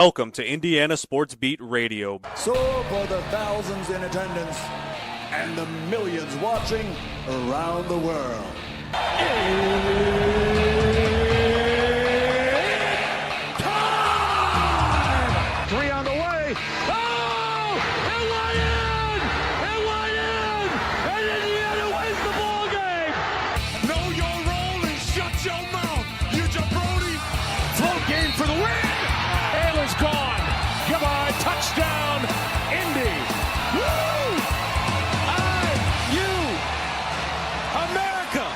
Welcome to Indiana Sports Beat Radio. So for the thousands in attendance and the millions watching around the world. Time! Three on the way. Oh! It went in! It went in! And Indiana wins the ball game! Know your role and shut your mouth, you jabroni! Float game for the win! Ayler's gone. Goodbye. Touchdown, Indy. Woo! IU. America.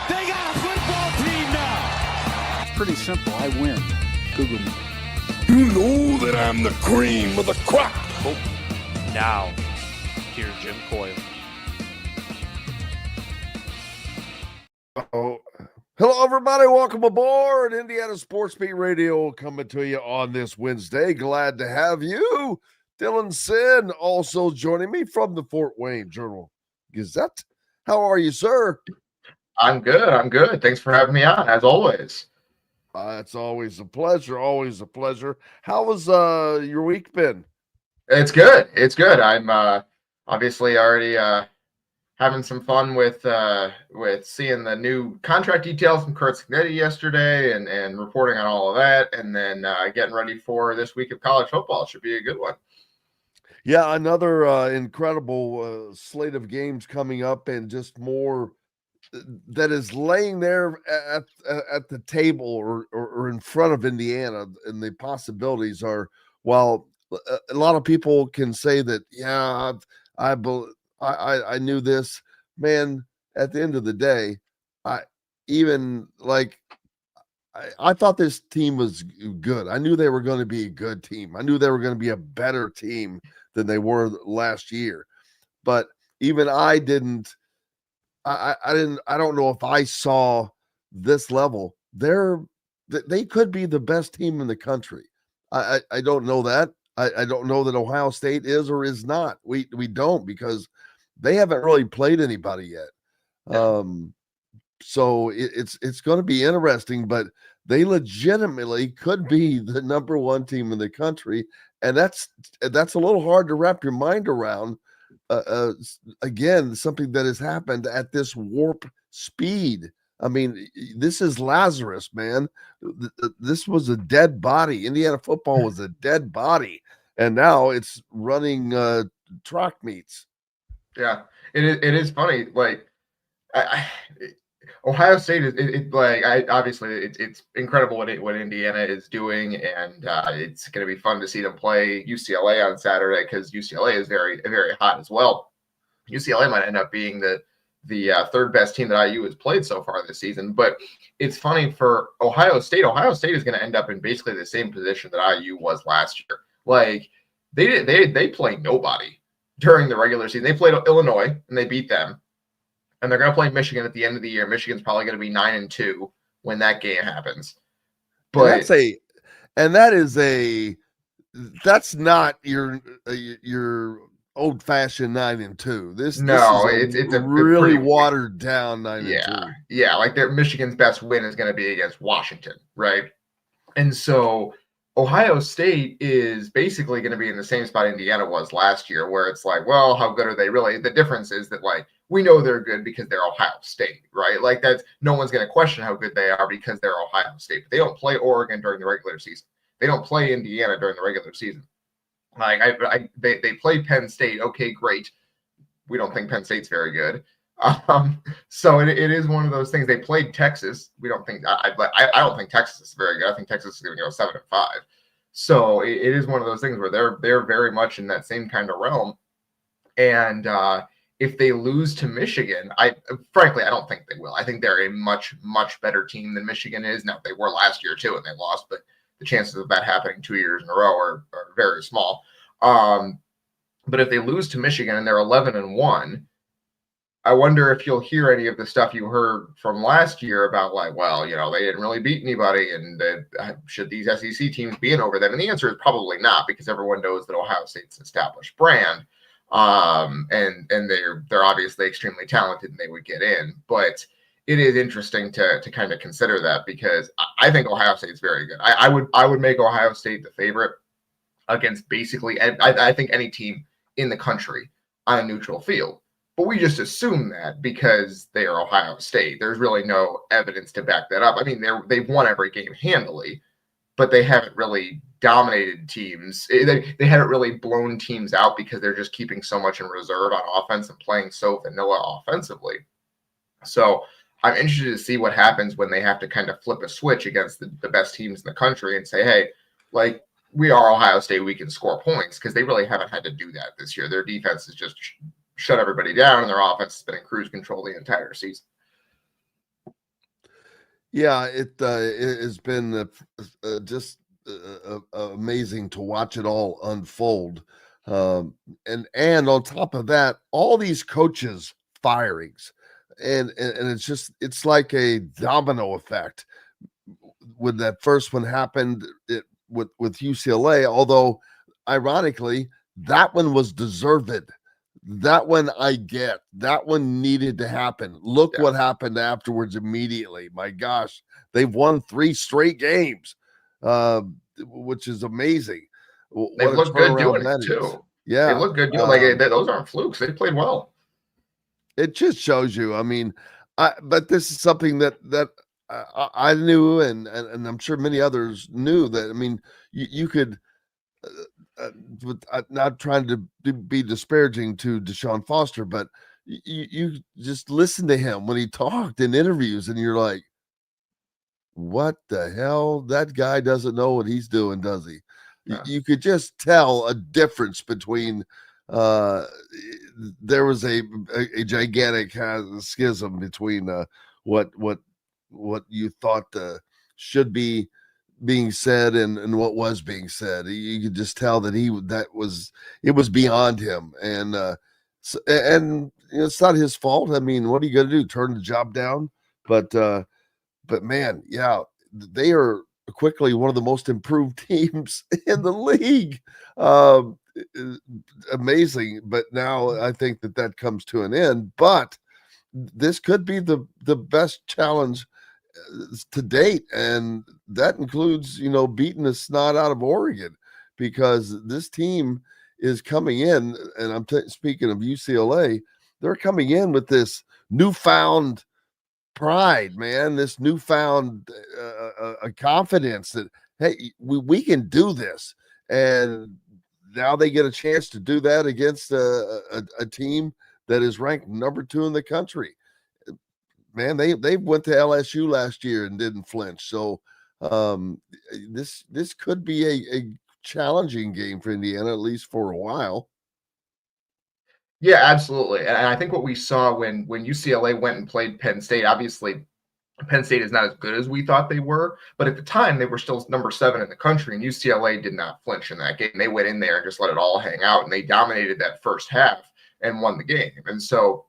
They got a football team now. Pretty simple. I win. Google me. You know that I'm the cream of the crop. Oh, now, here's Jim Coyle. Hello, everybody. Welcome aboard Indiana Sports Beat Radio, coming to you on this Wednesday. Glad to have you. Dylan Sinn also joining me from the Fort Wayne Journal-Gazette. How are you, sir? I'm good. Thanks for having me on, as always. It's always a pleasure. Always a pleasure. How has your week been? It's good. I'm obviously already having some fun with seeing the new contract details from Kurt Signetti yesterday and reporting on all of that, and then getting ready for this week of college football. It should be a good one. Yeah, another incredible slate of games coming up, and just more that is laying there at the table or in front of Indiana, and the possibilities are, while a lot of people can say that, yeah, I knew this, man, at the end of the day, I thought this team was good. I knew they were going to be a good team. I knew they were going to be a better team than they were last year. But even I don't know if I saw this level. They could be the best team in the country. I don't know that. I don't know that Ohio State is or is not. We don't, because they haven't really played anybody yet. Yeah. So it's going to be interesting, but they legitimately could be the number one team in the country, and that's a little hard to wrap your mind around. Again, something that has happened at this warp speed. I mean, this is Lazarus, man. This was a dead body. Indiana football was a dead body, and now it's running track meets. Yeah, it is funny. Like, Ohio State is obviously it's incredible what Indiana is doing, and it's going to be fun to see them play UCLA on Saturday, because UCLA is very, very hot as well. UCLA might end up being the third best team that IU has played so far this season. But it's funny for Ohio State. Ohio State is going to end up in basically the same position that IU was last year. Like, they play nobody during the regular season. They played Illinois and they beat them. And they're going to play Michigan at the end of the year. Michigan's probably going to be 9-2 when that game happens. But that's not your old-fashioned 9-2. This is a really watered down 9-2. Yeah. Like Michigan's best win is going to be against Washington, right? And so Ohio State is basically going to be in the same spot Indiana was last year, where it's like, well, how good are they really? The difference is that, like, we know they're good because they're Ohio State, right? Like, that's, no one's going to question how good they are because they're Ohio State. But they don't play Oregon during the regular season. They don't play Indiana during the regular season. Like, they play Penn State. Okay, great. We don't think Penn State's very good. So it is one of those things. They played Texas. We don't think I don't think Texas is very good. I think Texas is going to go 7-5. So it is one of those things where they're very much in that same kind of realm. And if they lose to Michigan, frankly I don't think they will. I think they're a much, much better team than Michigan is. Now, they were last year too, and they lost, but the chances of that happening 2 years in a row are very small. But if they lose to Michigan and they're 11-1, I wonder if you'll hear any of the stuff you heard from last year about, like, well, you know, they didn't really beat anybody, and should these SEC teams be in over them? And the answer is probably not, because everyone knows that Ohio State's an established brand, and they're obviously extremely talented and they would get in. But it is interesting to kind of consider that, because I think Ohio State's very good. I would make Ohio State the favorite against basically I think any team in the country on a neutral field. But we just assume that because they are Ohio State. There's really no evidence to back that up. I mean, they've won every game handily, but they haven't really dominated teams. They haven't really blown teams out because they're just keeping so much in reserve on offense and playing so vanilla offensively. So I'm interested to see what happens when they have to kind of flip a switch against the best teams in the country and say, hey, like, we are Ohio State, we can score points, because they really haven't had to do that this year. Their defense has just shut everybody down, and their offense has been in cruise control the entire season. Yeah, it has been just amazing to watch it all unfold. And on top of that, all these coaches firings, and it's like a domino effect. When that first one happened, with UCLA, although ironically, that one was deserved. That one I get. That one needed to happen. Look what happened afterwards immediately. My gosh, they've won 3 straight games, which is amazing. They look good doing it too. Yeah, they look good doing like those aren't flukes. They played well. It just shows you. I mean, but this is something that I knew, and I'm sure many others knew that. I mean, you could, not trying to be disparaging to Deshaun Foster, but you just listen to him when he talked in interviews, and you're like, what the hell? That guy doesn't know what he's doing, does he? Yeah. You could just tell a difference between. There was a gigantic schism between what you thought should be being said and what was being said. You could just tell that it was beyond him, and it's not his fault. I mean, what are you going to do? Turn the job down? But man, yeah, they are quickly one of the most improved teams in the league. Amazing, but now I think that comes to an end. But this could be the best challenge to date, and that includes beating the snot out of Oregon, because this team is coming in, and I'm speaking of UCLA, they're coming in with this newfound pride, man, this newfound confidence that, hey, we can do this, and now they get a chance to do that against a team that is ranked number 2 in the country. Man, they went to LSU last year and didn't flinch. So this could be a challenging game for Indiana, at least for a while. Yeah, absolutely. And I think what we saw when UCLA went and played Penn State, obviously Penn State is not as good as we thought they were, but at the time they were still number 7 in the country, and UCLA did not flinch in that game. They went in there and just let it all hang out, and they dominated that first half and won the game. And so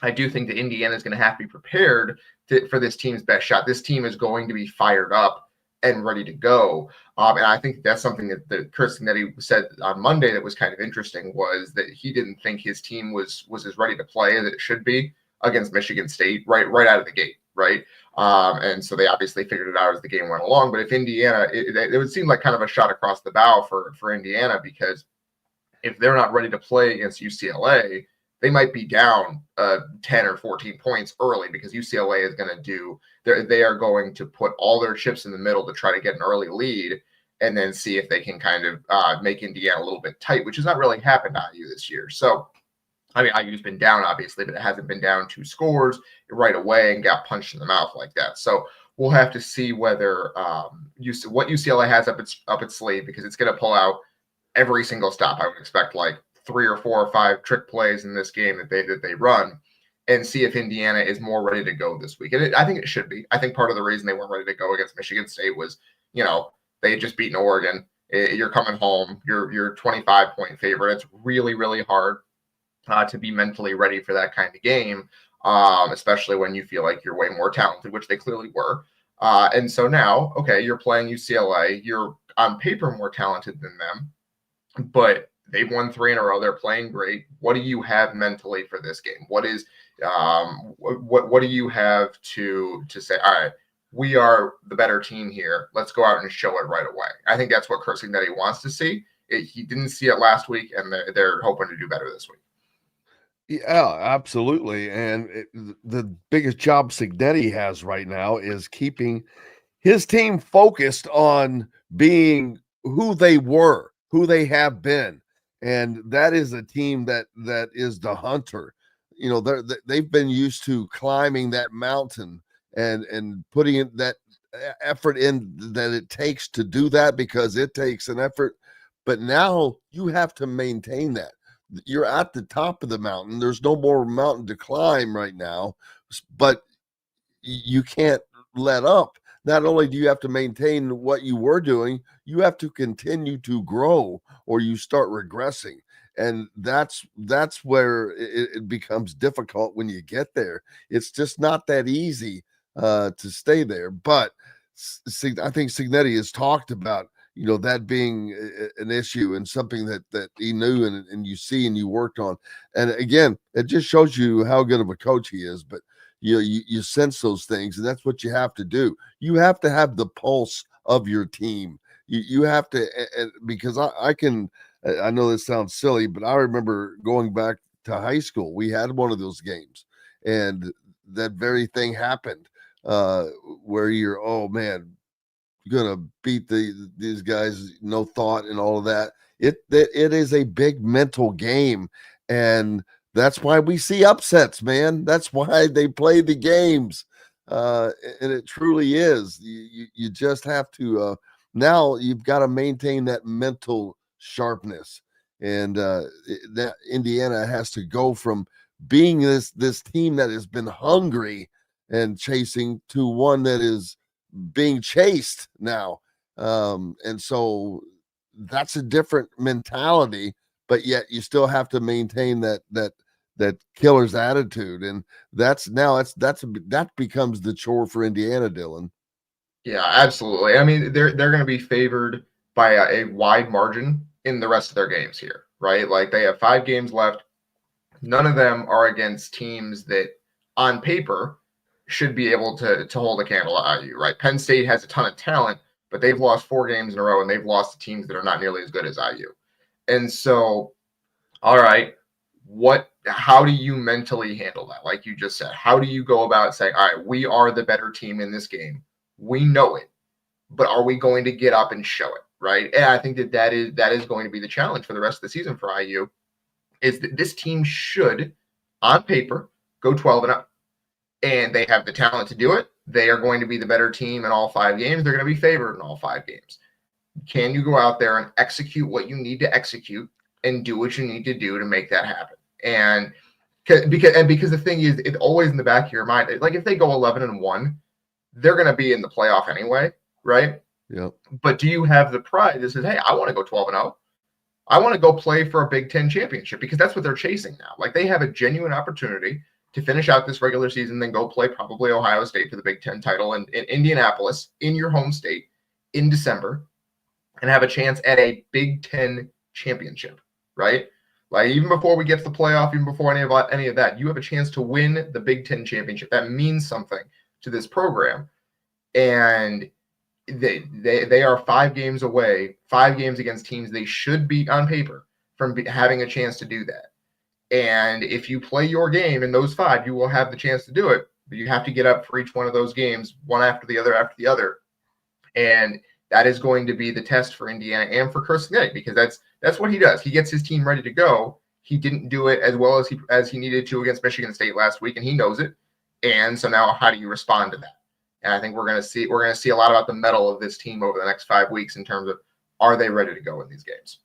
I do think that Indiana is going to have to be prepared for this team's best shot. This team is going to be fired up and ready to go. And I think that's something that Chris Signetti said on Monday that was kind of interesting, was that he didn't think his team was as ready to play as it should be against Michigan State right out of the gate, right? And so they obviously figured it out as the game went along. But if Indiana, it would seem like kind of a shot across the bow for Indiana, because if they're not ready to play against UCLA, they might be down 10 or 14 points early, because UCLA is going to they are going to put all their chips in the middle to try to get an early lead, and then see if they can kind of make Indiana a little bit tight, which has not really happened to IU this year. So, I mean, IU's been down, obviously, but it hasn't been down 2 scores right away and got punched in the mouth like that. So we'll have to see whether what UCLA has up its sleeve, because it's going to pull out every single stop. I would expect like 3 or 4 or 5 trick plays in this game that they run, and see if Indiana is more ready to go this week. And I think it should be. I think part of the reason they weren't ready to go against Michigan State was, they had just beaten Oregon. You're coming home. You're 25-point favorite. It's really, really hard to be mentally ready for that kind of game, especially when you feel like you're way more talented, which they clearly were. And so now, okay, you're playing UCLA. You're on paper more talented than them, but They've won 3 in a row. They're playing great. What do you have mentally for this game? What is what do you have to say? All right, we are the better team here. Let's go out and show it right away. I think that's what Chris Signetti wants to see. He didn't see it last week, and they're hoping to do better this week. Yeah, absolutely. And the biggest job Signetti has right now is keeping his team focused on being who they were, who they have been. And that is a team that is the hunter. You know, they've been used to climbing that mountain and putting in that effort in that it takes to do that, because it takes an effort. But now you have to maintain that. You're at the top of the mountain. There's no more mountain to climb right now, but you can't let up. Not only do you have to maintain what you were doing, you have to continue to grow, or you start regressing. And that's where it becomes difficult when you get there. It's just not that easy to stay there. But I think Signetti has talked about, you know, that being an issue and something that he knew and you see and you worked on. And again, it just shows you how good of a coach he is. But you sense those things, and that's what you have to do. You have to have the pulse of your team. You have to, because I know this sounds silly, but I remember going back to high school. We had one of those games, and that very thing happened where you're, oh man, gonna beat these guys, no thought and all of that. It is a big mental game, and that's why we see upsets, man. That's why they play the games, and it truly is. You just have to now. You've got to maintain that mental sharpness, and that Indiana has to go from being this team that has been hungry and chasing to one that is being chased now. And so that's a different mentality, but yet you still have to maintain that killer's attitude. And that becomes the chore for Indiana, Dylan. Yeah, absolutely. I mean, they're going to be favored by a wide margin in the rest of their games here, right? Like, they have 5 games left. None of them are against teams that on paper should be able to hold a candle at IU, right? Penn State has a ton of talent, but they've lost 4 games in a row, and they've lost to teams that are not nearly as good as IU. And so, all right, how do you mentally handle that? Like you just said, how do you go about saying, all right, we are the better team in this game. We know it, but are we going to get up and show it, right? And I think that is going to be the challenge for the rest of the season for IU, is that this team should, on paper, go 12-0. And they have the talent to do it. They are going to be the better team in all 5 games. They're going to be favored in all 5 games. Can you go out there and execute what you need to execute and do what you need to do to make that happen? And because the thing is, it's always in the back of your mind. Like, if they go 11-1, they're going to be in the playoff anyway, right? Yep. But do you have the pride that says, hey, I want to go 12-0. I want to go play for a Big Ten championship, because that's what they're chasing now. Like, they have a genuine opportunity to finish out this regular season, then go play probably Ohio State for the Big Ten title in Indianapolis, in your home state, in December, and have a chance at a Big Ten championship, right? Like, even before we get to the playoff, even before any of that, you have a chance to win the Big Ten championship. That means something to this program. And they are 5 games away, 5 games against teams they should beat on paper, from having a chance to do that. And if you play your game in those 5, you will have the chance to do it. But you have to get up for each one of those games, one after the other. And that is going to be the test for Indiana and for Chris Signetti, because that's what he does. He gets his team ready to go. He didn't do it as well as he needed to against Michigan State last week, and he knows it. And so now, how do you respond to that? And I think we're going to see a lot about the mettle of this team over the next 5 weeks in terms of, are they ready to go in these games?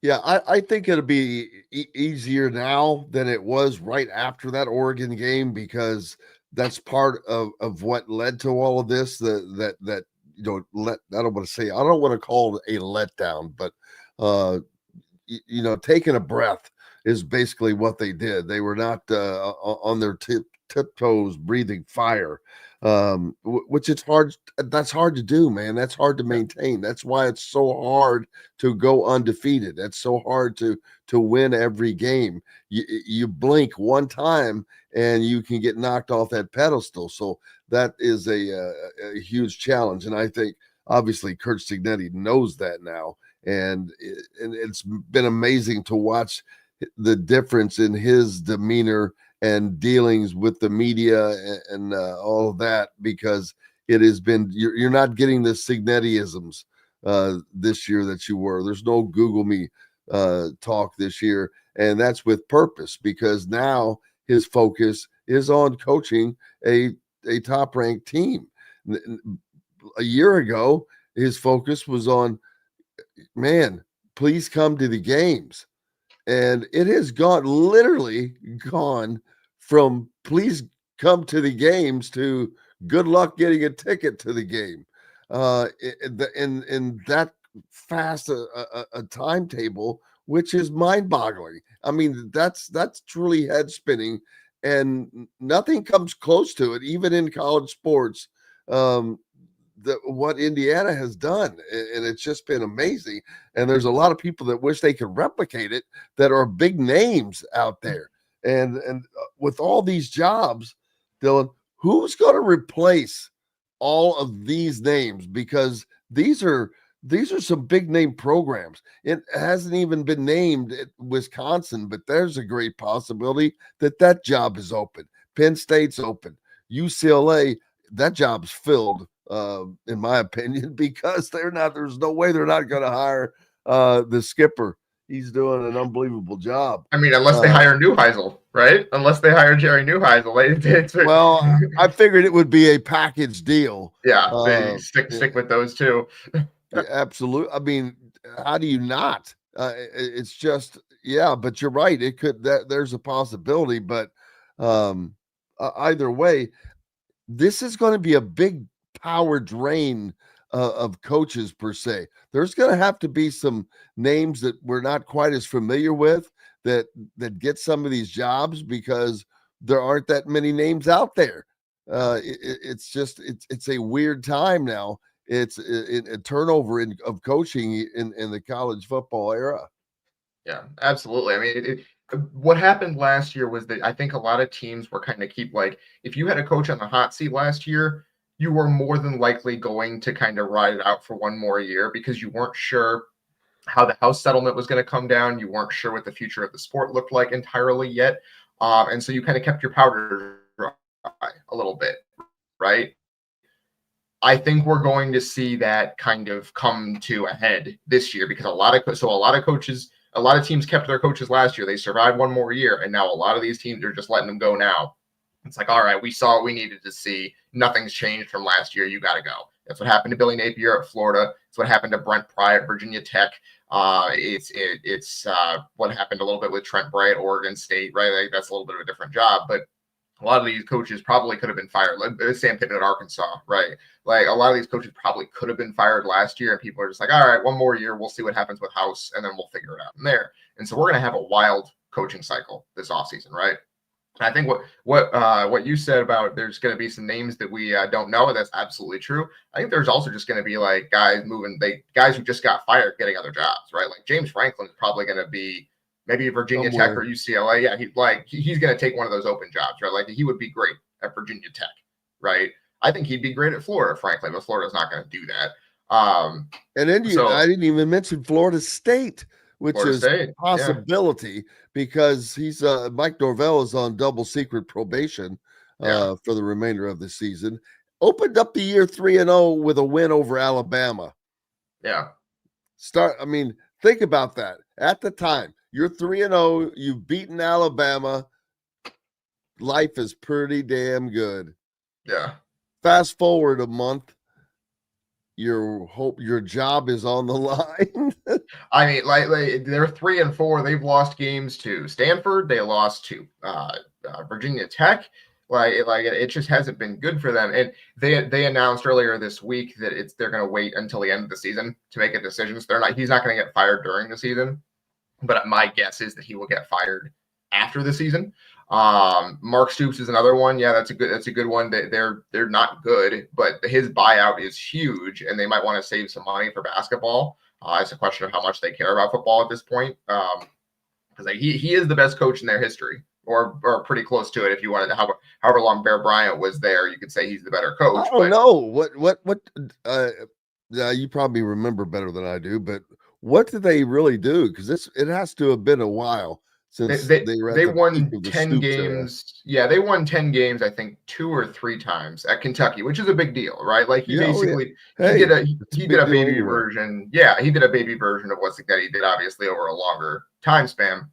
Yeah, I think it'll be easier now than it was right after that Oregon game, because that's part of what led to all of this. That I don't want to say, I don't want to call it a letdown, but taking a breath is basically what they did. They were not on their tiptoes breathing fire. which it's hard. That's hard to do, man. That's hard to maintain. That's why it's so hard to go undefeated. That's so hard to win every game. You blink one time and you can get knocked off that pedestal. So that is a huge challenge, and I think obviously Kurt Signetti knows that now, and it's been amazing to watch the difference in his demeanor and dealings with the media and all of that, because it has been, you're not getting the Signettiisms this year that you were. There's no Google me talk this year, and that's with purpose, because now his focus is on coaching a top ranked team. A year ago, his focus was on, man, please come to the games. And it has literally gone from please come to the games to good luck getting a ticket to the game. In that fast a timetable, which is mind-boggling. I mean, that's truly head spinning, and nothing comes close to it, even in college sports. What Indiana has done, and it's just been amazing. And there's a lot of people that wish they could replicate it that are big names out there. And with all these jobs, Dylan, who's going to replace all of these names? Because these are some big name programs. It hasn't even been named at Wisconsin, but there's a great possibility that job is open. Penn State's open. UCLA, that job's filled. In my opinion, because there's no way they're not going to hire the skipper. He's doing an unbelievable job. I mean, unless they hire Neuheisel, right? Unless they hire Jerry Neuheisel. Well, I figured it would be a package deal. Yeah, stick with those two. Yeah, absolutely. I mean, how do you not? It's just, yeah, but you're right. It could, there's a possibility, but either way, this is going to be a big power drain of coaches per se. There's going to have to be some names that we're not quite as familiar with that get some of these jobs, because there aren't that many names out there. It's just it's a weird time now. It's a turnover of coaching in the college football era. Yeah, absolutely. I mean, what happened last year was that I think a lot of teams were kind of if you had a coach on the hot seat last year, you were more than likely going to kind of ride it out for one more year, because you weren't sure how the House settlement was going to come down. You weren't sure what the future of the sport looked like entirely yet. And so you kind of kept your powder dry a little bit, right? I think we're going to see that kind of come to a head this year, because a lot of teams kept their coaches last year. They survived one more year, and now a lot of these teams are just letting them go now. It's like, all right, we saw what we needed to see. Nothing's changed from last year. You got to go. That's what happened to Billy Napier at Florida. It's what happened to Brent Pry at Virginia Tech. It's what happened a little bit with Trent Bray at Oregon State, right? Like, that's a little bit of a different job, but a lot of these coaches probably could have been fired. Like Sam Pittman at Arkansas, right? Like, a lot of these coaches probably could have been fired last year, and people are just like, all right, one more year. We'll see what happens with House, and then we'll figure it out from there. And so we're going to have a wild coaching cycle this offseason, right? I think what you said about there's going to be some names that we don't know, that's absolutely true. I think there's also just going to be like guys who just got fired getting other jobs, right? Like James Franklin is probably going to be maybe Virginia Tech or UCLA. Yeah, he's going to take one of those open jobs, right? Like, he would be great at Virginia Tech, right? I think he'd be great at Florida, frankly, but Florida's not going to do that. And then I didn't even mention Florida State, which is a possibility, because he's Mike Norvell is on double secret probation for the remainder of the season. Opened up the year 3-0 with a win over Alabama. Yeah. Think about that. At the time, you're 3-0, you've beaten Alabama. Life is pretty damn good. Yeah. Fast forward a month, your job is on the line. I mean, like they're 3-4. They've lost games to Stanford. They lost to Virginia Tech. It just hasn't been good for them. And they announced earlier this week that they're going to wait until the end of the season to make a decision. So he's not going to get fired during the season. But my guess is that he will get fired after the season. Mark Stoops is another one. Yeah, that's a good one. They're not good, but his buyout is huge, and they might want to save some money for basketball. It's a question of how much they care about football at this point. Because he is the best coach in their history, or pretty close to it. If you wanted to, however long Bear Bryant was there, you could say he's the better coach. I don't know what. You probably remember better than I do, but what did they really do? Because it has to have been a while since they were at the won peak of the 10 Stoops games. Yeah, they won 10 games, I think 2 or 3 times at Kentucky, which is a big deal, right? Like he basically Hey, he did a baby anyway. version. Yeah, he did a baby version of what that he did, obviously over a longer time span.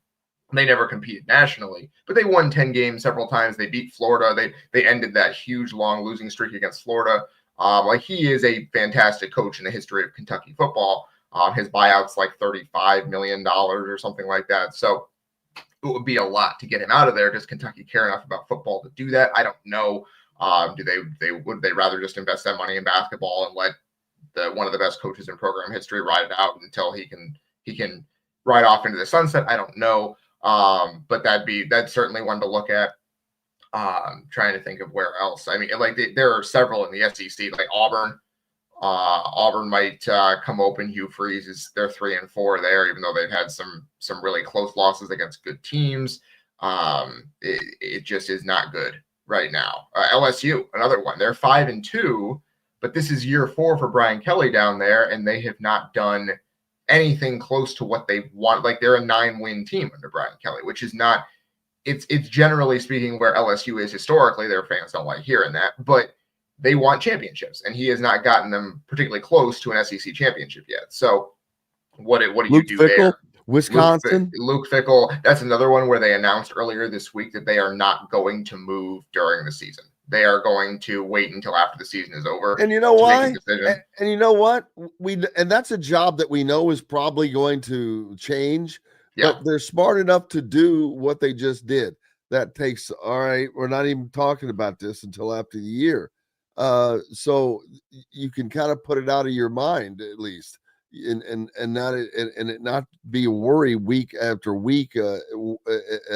They never competed nationally, but they won 10 games several times. They beat Florida. They ended that huge long losing streak against Florida. Like he is a fantastic coach in the history of Kentucky football. His buyout's like $35 million or something like that. So it would be a lot to get him out of there. Does Kentucky care enough about football to do that? I don't know. Would they rather just invest that money in basketball and let one of the best coaches in program history ride it out until he can ride off into the sunset? I don't know. But that's certainly one to look at. Trying to think of where else. I mean, like there are several in the SEC, like Auburn. Auburn might come open. Hugh Freeze they're 3-4 there, even though they've had some really close losses against good teams. It just is not good right now. LSU, another one. They're 5-2, but this is year 4 for Brian Kelly down there, and they have not done anything close to what they want. Like they're a 9-win team under Brian Kelly, which is not. It's generally speaking where LSU is historically. Their fans don't like hearing that, but they want championships, and he has not gotten them particularly close to an SEC championship yet. So what do you do there? Wisconsin. Luke Fickell. That's another one where they announced earlier this week that they are not going to move during the season. They are going to wait until after the season is over. And you know why? And you know what? And that's a job that we know is probably going to change. Yeah. But they're smart enough to do what they just did. That takes, all right, we're not even talking about this until after the year. So you can kind of put it out of your mind at least, and not be a worry week after week,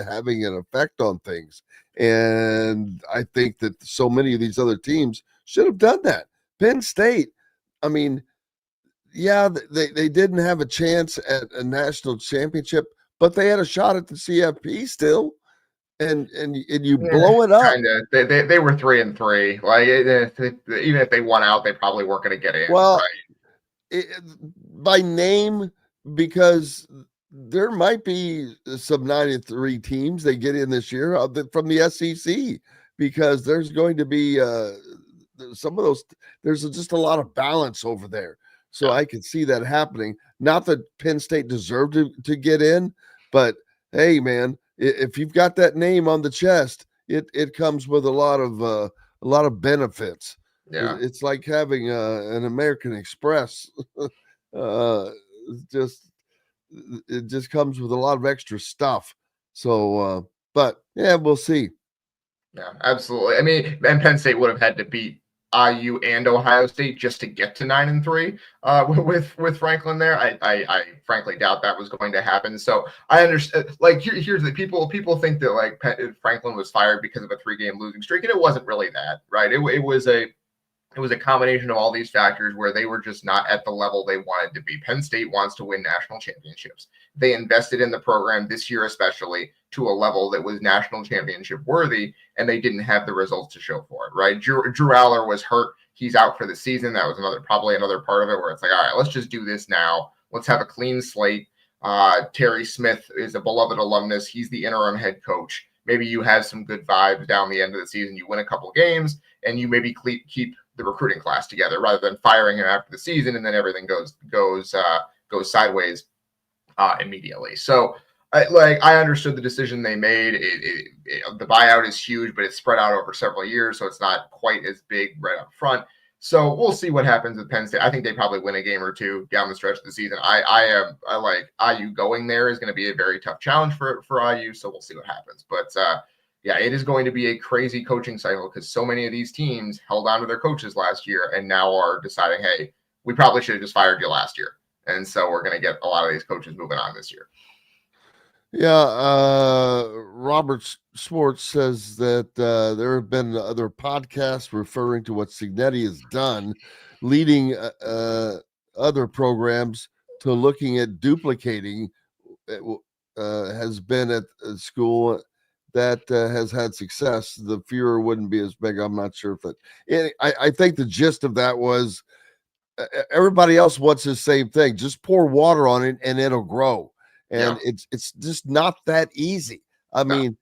having an effect on things. And I think that so many of these other teams should have done that. Penn State, I mean, yeah, they didn't have a chance at a national championship, but they had a shot at the CFP still. And you blow it up. Kinda. They were 3-3. Like even if they won out, they probably weren't going to get in. Well, right? By name, because there might be some 9-3 teams they get in this year from the SEC, because there's going to be some of those. There's just a lot of balance over there. So I could see that happening. Not that Penn State deserved to get in, but hey, man, if you've got that name on the chest, it comes with a lot of benefits. Yeah, it's like having an American Express. It just comes with a lot of extra stuff. So, but yeah, we'll see. Yeah, absolutely. I mean, and Penn State would have had to beat IU and Ohio State just to get to 9-3 with Franklin there. I frankly doubt that was going to happen. So I understand. Like here's the people think that like Franklin was fired because of a 3-game losing streak, and it wasn't really that, right? It was a combination of all these factors where they were just not at the level they wanted to be. Penn State wants to win national championships. They invested in the program this year, especially to a level that was national championship worthy, and they didn't have the results to show for it, right? Drew Aller was hurt. He's out for the season. That was probably another part of it where it's like, all right, let's just do this now. Let's have a clean slate. Terry Smith is a beloved alumnus. He's the interim head coach. Maybe you have some good vibes down the end of the season. You win a couple games, and you maybe keep the recruiting class together rather than firing him after the season and then everything goes sideways immediately. So I understood the decision they made. The buyout is huge, but it's spread out over several years, so it's not quite as big right up front. So we'll see what happens with Penn State. I think they probably win a game or two down the stretch of the season. I like IU going there is going to be a very tough challenge for IU. So we'll see what happens. But yeah, it is going to be a crazy coaching cycle because so many of these teams held on to their coaches last year and now are deciding, hey, we probably should have just fired you last year. And so we're going to get a lot of these coaches moving on this year. Yeah, Robert Schwartz says that there have been other podcasts referring to what Signetti has done, leading other programs to looking at duplicating. Has been at a school that has had success. The furor wouldn't be as big. I'm not sure if it. I think the gist of that was everybody else wants the same thing. Just pour water on it and it'll grow. And it's just not that easy. I mean,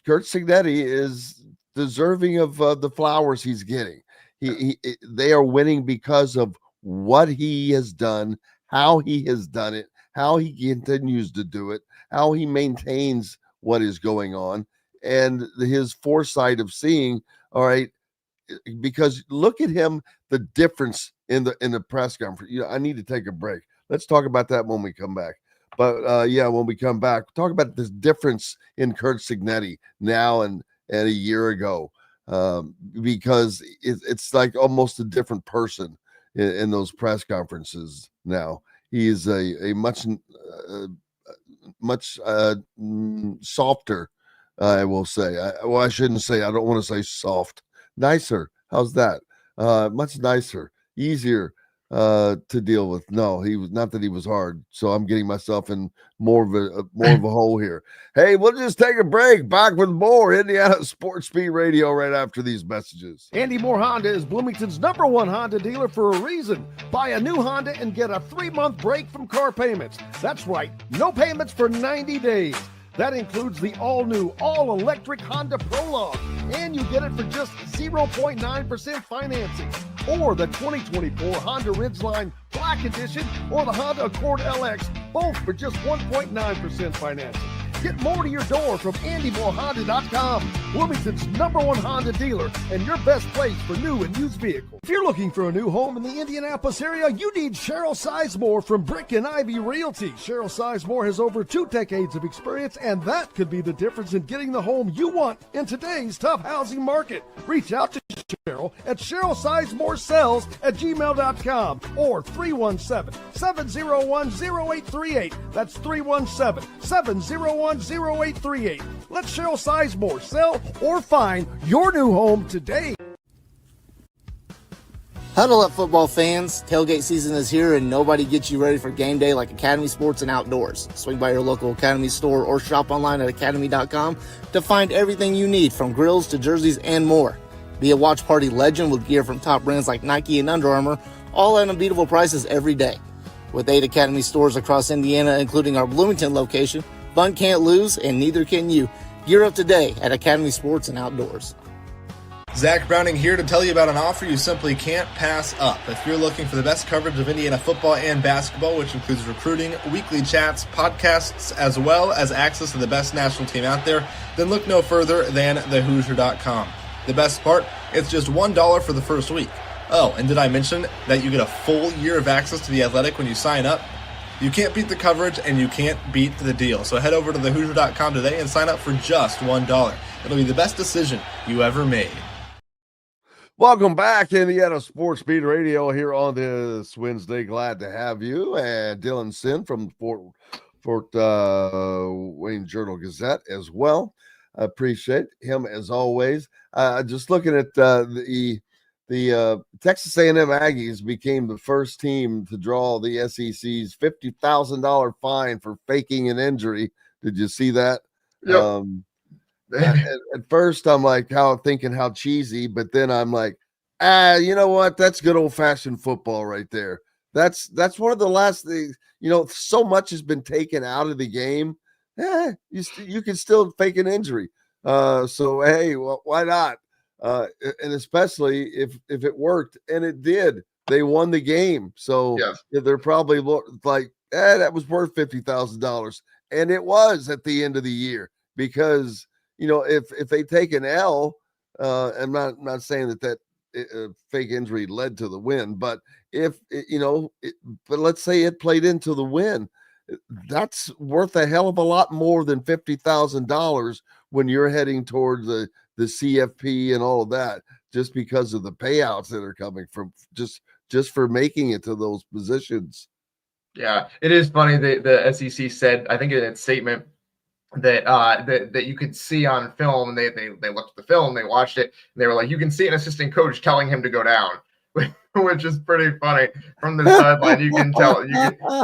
Kurt Signetti is deserving of the flowers he's getting. They are winning because of what he has done, how he has done it, how he continues to do it, how he maintains what is going on, and his foresight of seeing, all right, because look at him, the difference in the press conference. I need to take a break. Let's talk about that when we come back. But when we come back, talk about this difference in Kurt Signetti now and a year ago, because it's like almost a different person in those press conferences now. He is a much softer, I will say. I shouldn't say. I don't want to say soft. Nicer. How's that? Much nicer, easier to deal with. No, he was not that he was hard. So I'm getting myself in more of a hole here. Hey, we'll just take a break. Back with more Indiana Sports Speed Radio right after these messages. Andy Moore Honda is Bloomington's #1 Honda dealer for a reason. Buy a new Honda and get a 3-month break from car payments. That's right, no payments for 90 days. That includes the all-new, all-electric Honda Prologue, and you get it for just 0.9% financing. Or the 2024 Honda Ridgeline Black Edition or the Honda Accord LX, both for just 1.9% financing. Get more to your door from AndyMooreHonda.com, Bloomington's #1 Honda dealer and your best place for new and used vehicles. If you're looking for a new home in the Indianapolis area, you need Cheryl Sizemore from Brick and Ivy Realty. Cheryl Sizemore has over 2 decades of experience, and that could be the difference in getting the home you want in today's tough housing market. Reach out to Cheryl at CherylSizemore@gmail.com or 317-701-0838. That's 317-701-0838. Let Cheryl Sizemore sell or find your new home today. Huddle up, football fans. Tailgate season is here, and nobody gets you ready for game day like Academy Sports and Outdoors. Swing by your local Academy store or shop online at academy.com to find everything you need, from grills to jerseys and more. Be a watch party legend with gear from top brands like Nike and Under Armour, all at unbeatable prices every day. With 8 Academy stores across Indiana, including our Bloomington location, fun can't lose, and neither can you. Gear up today at Academy Sports and Outdoors. Zach Browning here to tell you about an offer you simply can't pass up. If you're looking for the best coverage of Indiana football and basketball, which includes recruiting, weekly chats, podcasts, as well as access to the best national team out there, then look no further than thehoosier.com. The best part, it's just $1 for the first week. Oh, and did I mention that you get a full year of access to The Athletic when you sign up? You can't beat the coverage, and you can't beat the deal. So head over to thehoosier.com today and sign up for just $1. It'll be the best decision you ever made. Welcome back, Indiana Sports Speed Radio here on this Wednesday. Glad to have you. And Dylan Sinn from Fort Wayne Journal-Gazette as well. I appreciate him as always. Just looking at the Texas A&M Aggies became the first team to draw the SEC's $50,000 fine for faking an injury. Did you see that? Yep. At first, I'm like, thinking how cheesy, but then I'm like, you know what? That's good old fashioned football right there. That's one of the last things. So much has been taken out of the game. You can still fake an injury. So hey, well, why not? And especially if it worked, and it did, they won the game. So they're probably like, that was worth $50,000, and it was at the end of the year because. If they take an L, I'm not saying that fake injury led to the win, but but let's say it played into the win, that's worth a hell of a lot more than $50,000 when you're heading toward the CFP and all of that, just because of the payouts that are coming from just for making it to those positions. Yeah, it is funny. The SEC said, I think in its statement, that you could see on film. And they looked at the film, they watched it, and they were like, you can see an assistant coach telling him to go down, which is pretty funny. From the sideline, you can tell,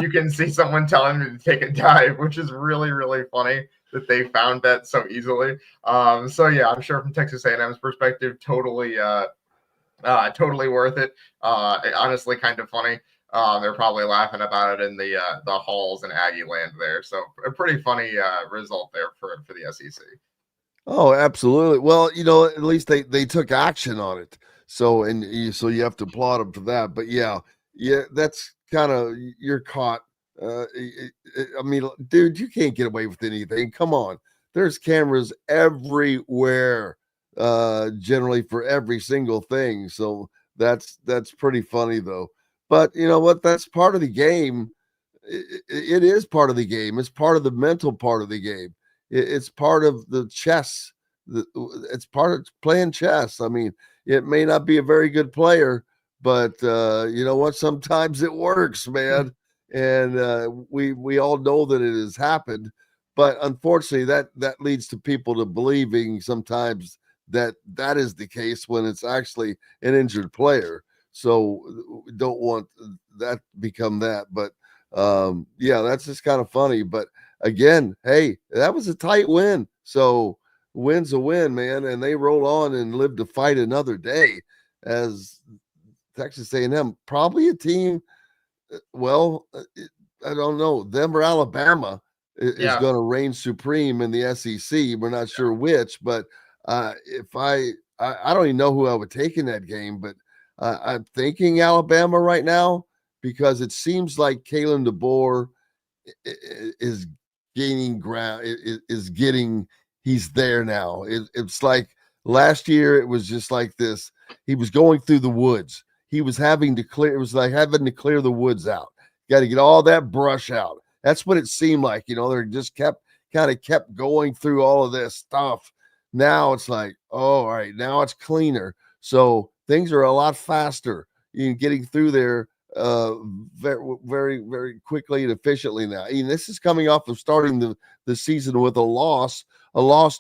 you can see someone telling him to take a dive, which is really, really funny that they found that so easily. So yeah, I'm sure from Texas A&M's perspective, totally worth it. Honestly, kind of funny. They're probably laughing about it in the halls in Aggie land there. So a pretty funny result there for the SEC. Oh, absolutely. Well, at least they took action on it. So so you have to applaud them for that. But yeah, that's kind of, you're caught. I mean, dude, you can't get away with anything. Come on, there's cameras everywhere, generally for every single thing. So that's pretty funny though. But you know what? That's part of the game. It is part of the game. It's part of the mental part of the game. It's part of the chess. It's part of playing chess. I mean, it may not be a very good player, but you know what? Sometimes it works, man. And we all know that it has happened. But unfortunately, that leads to people to believing sometimes that is the case when it's actually an injured player. So don't want that become that. But yeah, that's just kind of funny. But again, hey, that was a tight win. So win's a win, man. And they roll on and live to fight another day as Texas A&M, probably a team. Well, I don't know. Them or Alabama is going to reign supreme in the SEC. We're not sure which, but if I don't even know who I would take in that game, but I'm thinking Alabama right now because it seems like Kalen DeBoer is gaining ground. He's there now. It's like last year. It was just like this. He was going through the woods. He was having to clear. It was like having to clear the woods out. Got to get all that brush out. That's what it seemed like. They just kept going through all of this stuff. Now it's like, oh, all right, now it's cleaner. So things are a lot faster in getting through there very, very, very quickly and efficiently now. This is coming off of starting the season with a loss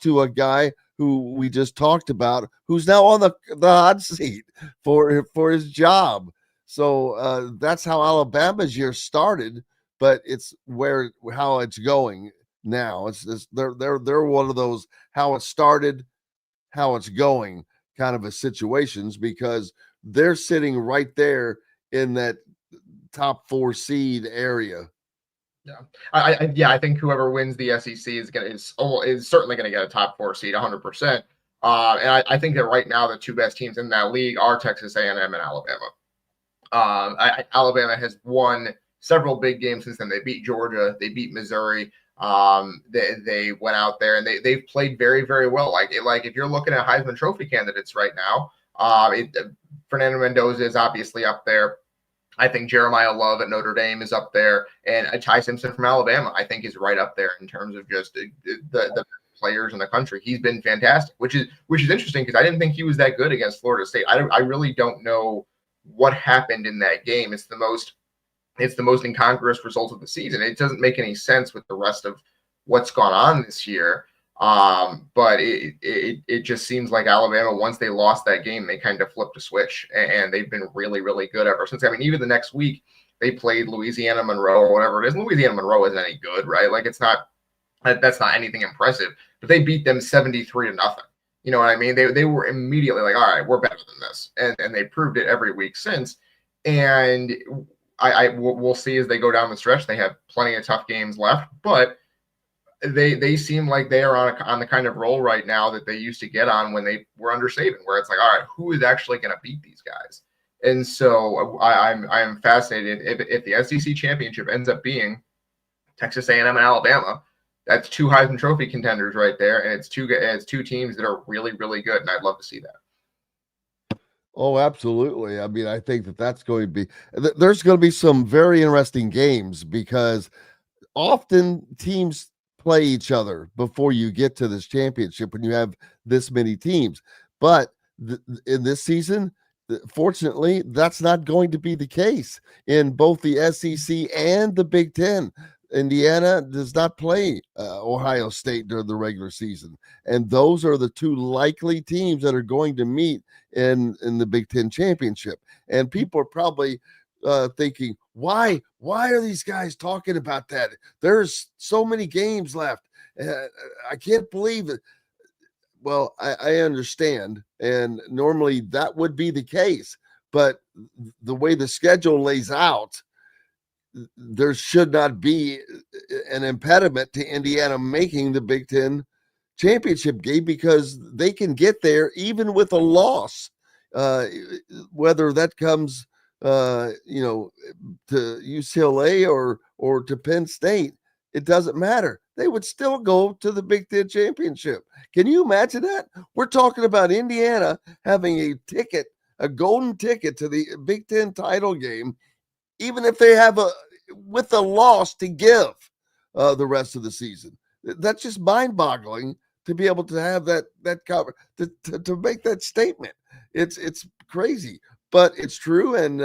to a guy who we just talked about, who's now on the hot seat for his job. So that's how Alabama's year started, but it's how it's going now. They're one of those how it started, how it's going kind of a situations, because they're sitting right there in that top 4 seed area. Yeah, I think whoever wins the SEC is certainly going to get a top 4 seed, 100%. And I think that right now the two best teams in that league are Texas A&M and Alabama. Alabama has won several big games since then. They beat Georgia, they beat Missouri. They went out there and they've played very, very well. Like if you're looking at Heisman Trophy candidates right now, Fernando Mendoza is obviously up there. I think Jeremiah Love at Notre Dame is up there, and Ty Simpson from Alabama, I think, is right up there in terms of just the players in the country. He's been fantastic, which is interesting because I didn't think he was that good against Florida State. I really don't know what happened in that game. It's the most incongruous result of the season. It doesn't make any sense with the rest of what's gone on this year. But it just seems like Alabama, once they lost that game, they kind of flipped a switch, and they've been really, really good ever since. I mean, even the next week they played Louisiana Monroe or whatever it is. Louisiana Monroe isn't any good, right? Like that's not anything impressive, but they beat them 73-0. You know what I mean? They were immediately like, all right, we're better than this. And they proved it every week since. And we'll see as they go down the stretch. They have plenty of tough games left, but they seem like they are on the kind of roll right now that they used to get on when they were under Saban, where it's like, all right, who is actually going to beat these guys? And so I'm fascinated if the SEC championship ends up being Texas A&M and Alabama. That's 2 Heisman Trophy contenders right there, and it's two teams that are really, really good, and I'd love to see that. Oh, absolutely. I mean, I think that's going to be – there's going to be some very interesting games because often teams play each other before you get to this championship when you have this many teams. But in this season, fortunately, that's not going to be the case in both the SEC and the Big Ten. Indiana does not play Ohio State during the regular season, and those are the two likely teams that are going to meet in the Big Ten championship. And people are probably thinking, why are these guys talking about that? There's so many games left. I can't believe it. Well, I understand, and normally that would be the case, but the way the schedule lays out, there should not be an impediment to Indiana making the Big Ten championship game because they can get there even with a loss, whether that comes, to UCLA or to Penn State. It doesn't matter. They would still go to the Big Ten championship. Can you imagine that? We're talking about Indiana having a golden ticket to the Big Ten title game, even if they have with a loss to give the rest of the season. That's just mind-boggling to be able to have that cover to make that statement. It's crazy, but it's true, and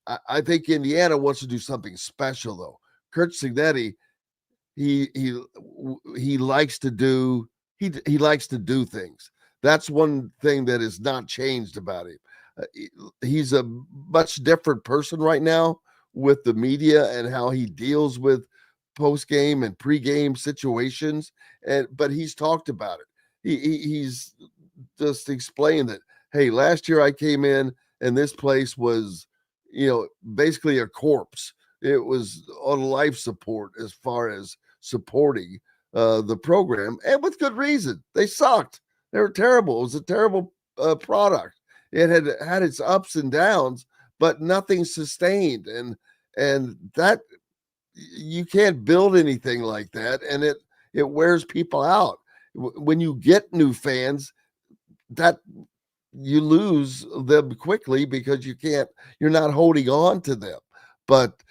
I think Indiana wants to do something special though. Kurt Cignetti, he likes to do he likes to do things. That's one thing that is not changed about him. He's a much different person right now with the media and how he deals with post-game and pre-game situations. But he's talked about it. He's just explained that, hey, last year I came in and this place was, basically a corpse. It was on life support as far as supporting the program, and with good reason. They sucked. They were terrible. It was a terrible product. It had its ups and downs, but nothing sustained. And that you can't build anything like that, and it wears people out. When you get new fans, that you lose them quickly because you're not holding on to them. But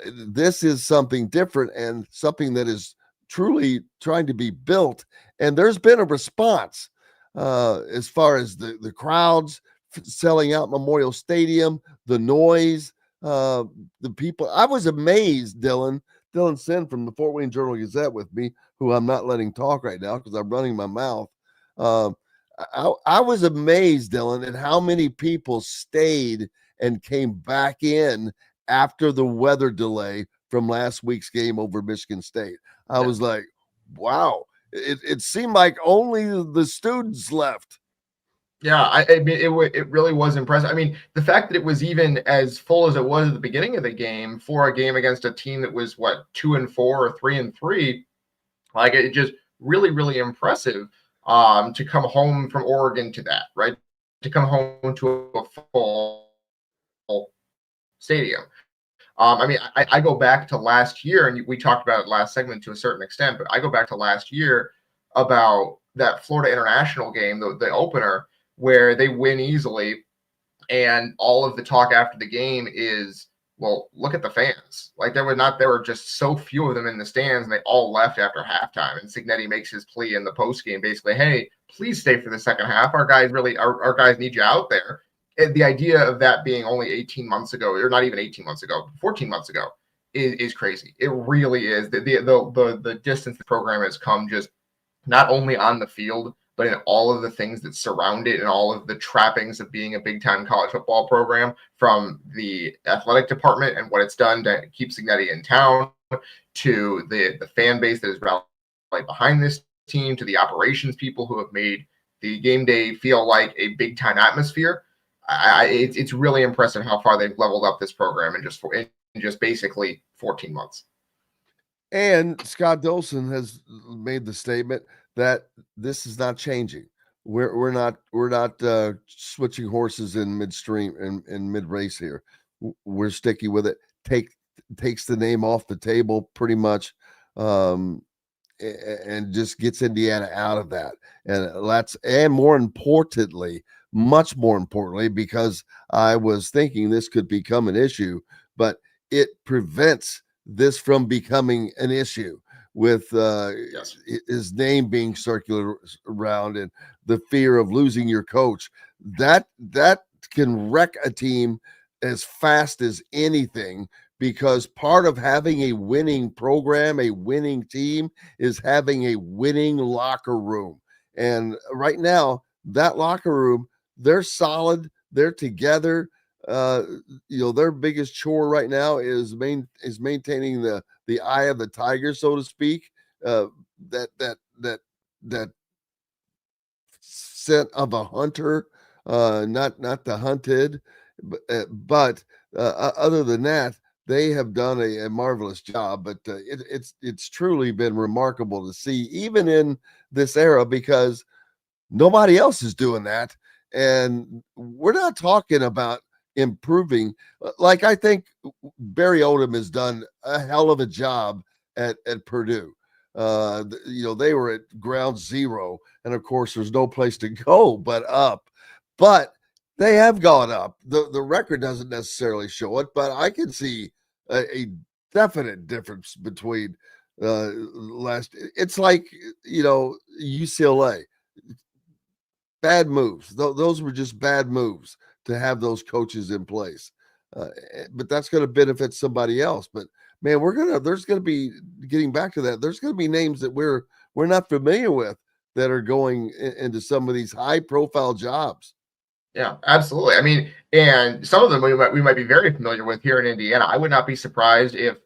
this is something different and something that is truly trying to be built. And there's been a response as far as the crowds selling out Memorial Stadium, the noise, the people. I was amazed, Dylan Sinn from the Fort Wayne Journal-Gazette with me, who I'm not letting talk right now because I'm running my mouth. I was amazed, Dylan, at how many people stayed and came back in after the weather delay from last week's game over Michigan State. I was like, wow, it seemed like only the students left. Yeah, I mean, it really was impressive. I mean, the fact that it was even as full as it was at the beginning of the game for a game against a team that was 2-4 or 3-3, like it just really, really impressive to come home from Oregon to that, right? To come home to a full stadium. I mean, I go back to last year, and we talked about it last segment to a certain extent, but I go back to last year about that Florida International game, the opener, where they win easily, and all of the talk after the game is, well, look at the fans. Like there were just so few of them in the stands, and they all left after halftime. And Cignetti makes his plea in the post game, basically, hey, please stay for the second half. Our guys need you out there. And the idea of that being only 18 months ago, or not even 18 months ago, 14 months ago, is crazy. It really is. The distance the program has come, just not only on the field, but in all of the things that surround it and all of the trappings of being a big-time college football program, from the athletic department and what it's done to keep Cignetti in town, to the fan base that is rallied behind this team, to the operations people who have made the game day feel like a big-time atmosphere. It's really impressive how far they've leveled up this program in just basically 14 months. And Scott Dolson has made the statement that this is not changing. We're not switching horses in midstream in mid race here. We're sticking with it. Takes the name off the table pretty much, and just gets Indiana out of that. And more importantly, much more importantly, because I was thinking this could become an issue, but it prevents this from becoming an issue with his name being circulated around and the fear of losing your coach. That can wreck a team as fast as anything, because part of having a winning program, a winning team, is having a winning locker room. And right now, that locker room, they're solid, they're together. Their biggest chore right now is maintaining the eye of the tiger, so to speak. That scent of a hunter, not the hunted, but other than that, they have done a marvelous job. But it's truly been remarkable to see, even in this era, because nobody else is doing that, and we're not talking about improving. Like, I think Barry Odom has done a hell of a job at Purdue. They were at ground zero, and of course there's no place to go but up. But they have gone up. The record doesn't necessarily show it, but I can see a definite difference between last. It's like, UCLA. Bad moves. Those were just bad moves to have those coaches in place. But that's going to benefit somebody else. But man, there's going to be, getting back to that, there's going to be names that we're not familiar with that are going into some of these high profile jobs. Yeah, absolutely. I mean, and some of them we might be very familiar with here in Indiana. I would not be surprised if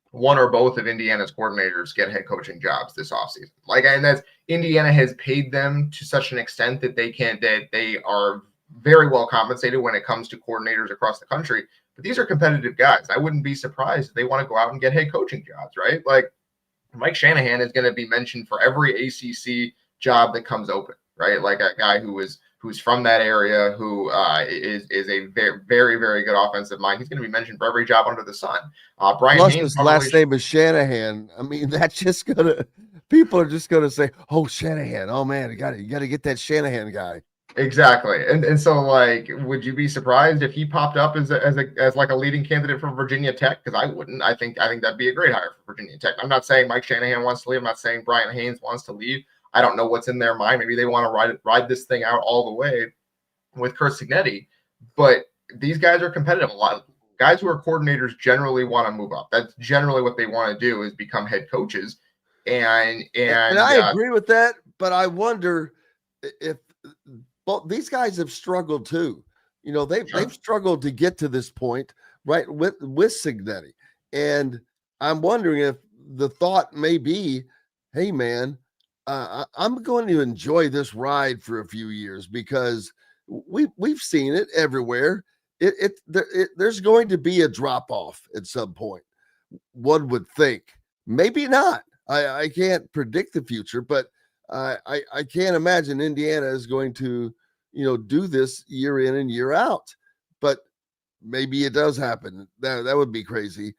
one or both of Indiana's coordinators get head coaching jobs this offseason. And that's, Indiana has paid them to such an extent that they are very well compensated when it comes to coordinators across the country. But these are competitive guys. I wouldn't be surprised if they want to go out and get head coaching jobs, right? Like, Mike Shanahan is going to be mentioned for every ACC job that comes open, right? Like a guy who's from that area, who is a very, very, very good offensive mind. He's going to be mentioned for every job under the sun. Brian Plus, Haynes, his last name is Shanahan. I mean, that's just people are just gonna say, "Oh, Shanahan. Oh man, you got to get that Shanahan guy." Exactly. And so, like, would you be surprised if he popped up as like a leading candidate for Virginia Tech? Because I wouldn't. I think that'd be a great hire for Virginia Tech. I'm not saying Mike Shanahan wants to leave. I'm not saying Brian Haynes wants to leave. I don't know what's in their mind. Maybe they want to ride this thing out all the way with Curt Cignetti. But these guys are competitive. A lot of guys who are coordinators generally want to move up. That's generally what they want to do, is become head coaches. And I agree with that, but I wonder if these guys have struggled too. They've struggled to get to this point, right, with Cignetti. And I'm wondering if the thought may be, hey man, I'm going to enjoy this ride for a few years, because we've seen it everywhere. There's going to be a drop off at some point. One would think, maybe not. I can't predict the future, but I can't imagine Indiana is going to, do this year in and year out. But maybe it does happen. That would be crazy.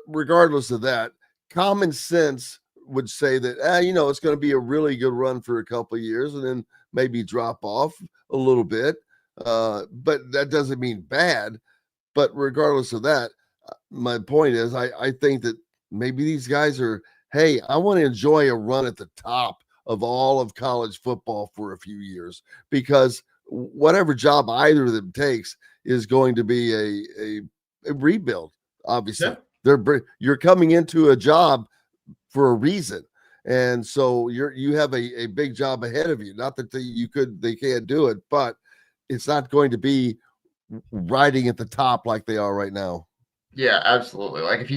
Regardless of that, common sense would say that, it's going to be a really good run for a couple of years and then maybe drop off a little bit. But that doesn't mean bad. But regardless of that, my point is, I think that maybe these guys are, hey, I want to enjoy a run at the top of all of college football for a few years, because whatever job either of them takes is going to be a rebuild. Obviously, you're coming into a job for a reason, and so you have a big job ahead of you. Not that they can't do it, but it's not going to be riding at the top like they are right now. Yeah, absolutely. Like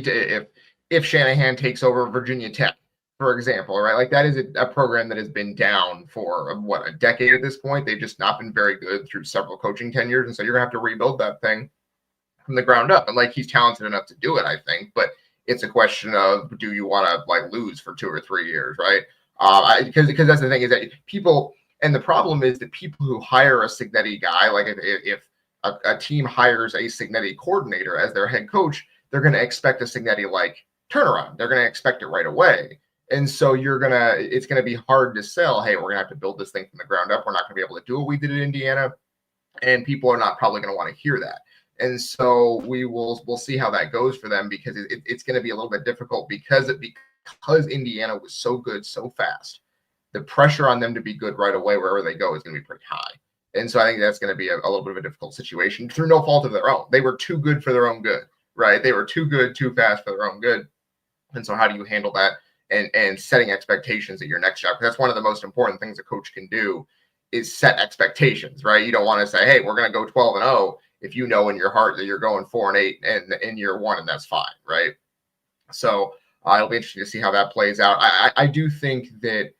if Shanahan takes over Virginia Tech, for example, right? Like, that is a program that has been down for a decade at this point. They've just not been very good through several coaching tenures, and so you're gonna have to rebuild that thing from the ground up. And like, he's talented enough to do it, I think, but it's a question of, do you want to lose for 2 or 3 years, right? Because that's the thing, is that people, and the problem is that people who hire a Cignetti guy, like if a team hires a Cignetti coordinator as their head coach, they're going to expect a Cignetti turnaround. They're going to expect it right away. And so it's going to be hard to sell, hey, we're going to have to build this thing from the ground up. We're not going to be able to do what we did in Indiana. And people are not probably going to want to hear that. And so we'll see how that goes for them, because it's going to be a little bit difficult because Indiana was so good so fast. The pressure on them to be good right away wherever they go is going to be pretty high. And so I think that's going to be a little bit of a difficult situation through no fault of their own. They were too good for their own good. right? They were too good, too fast for their own good. And so how do you handle that and setting expectations at your next job? Because that's one of the most important things a coach can do is set expectations, right? You don't want to say, hey, we're going to go 12-0 if you know in your heart that you're going 4-8 and in year one, and that's fine, right? So it'll be interesting to see how that plays out. I do think that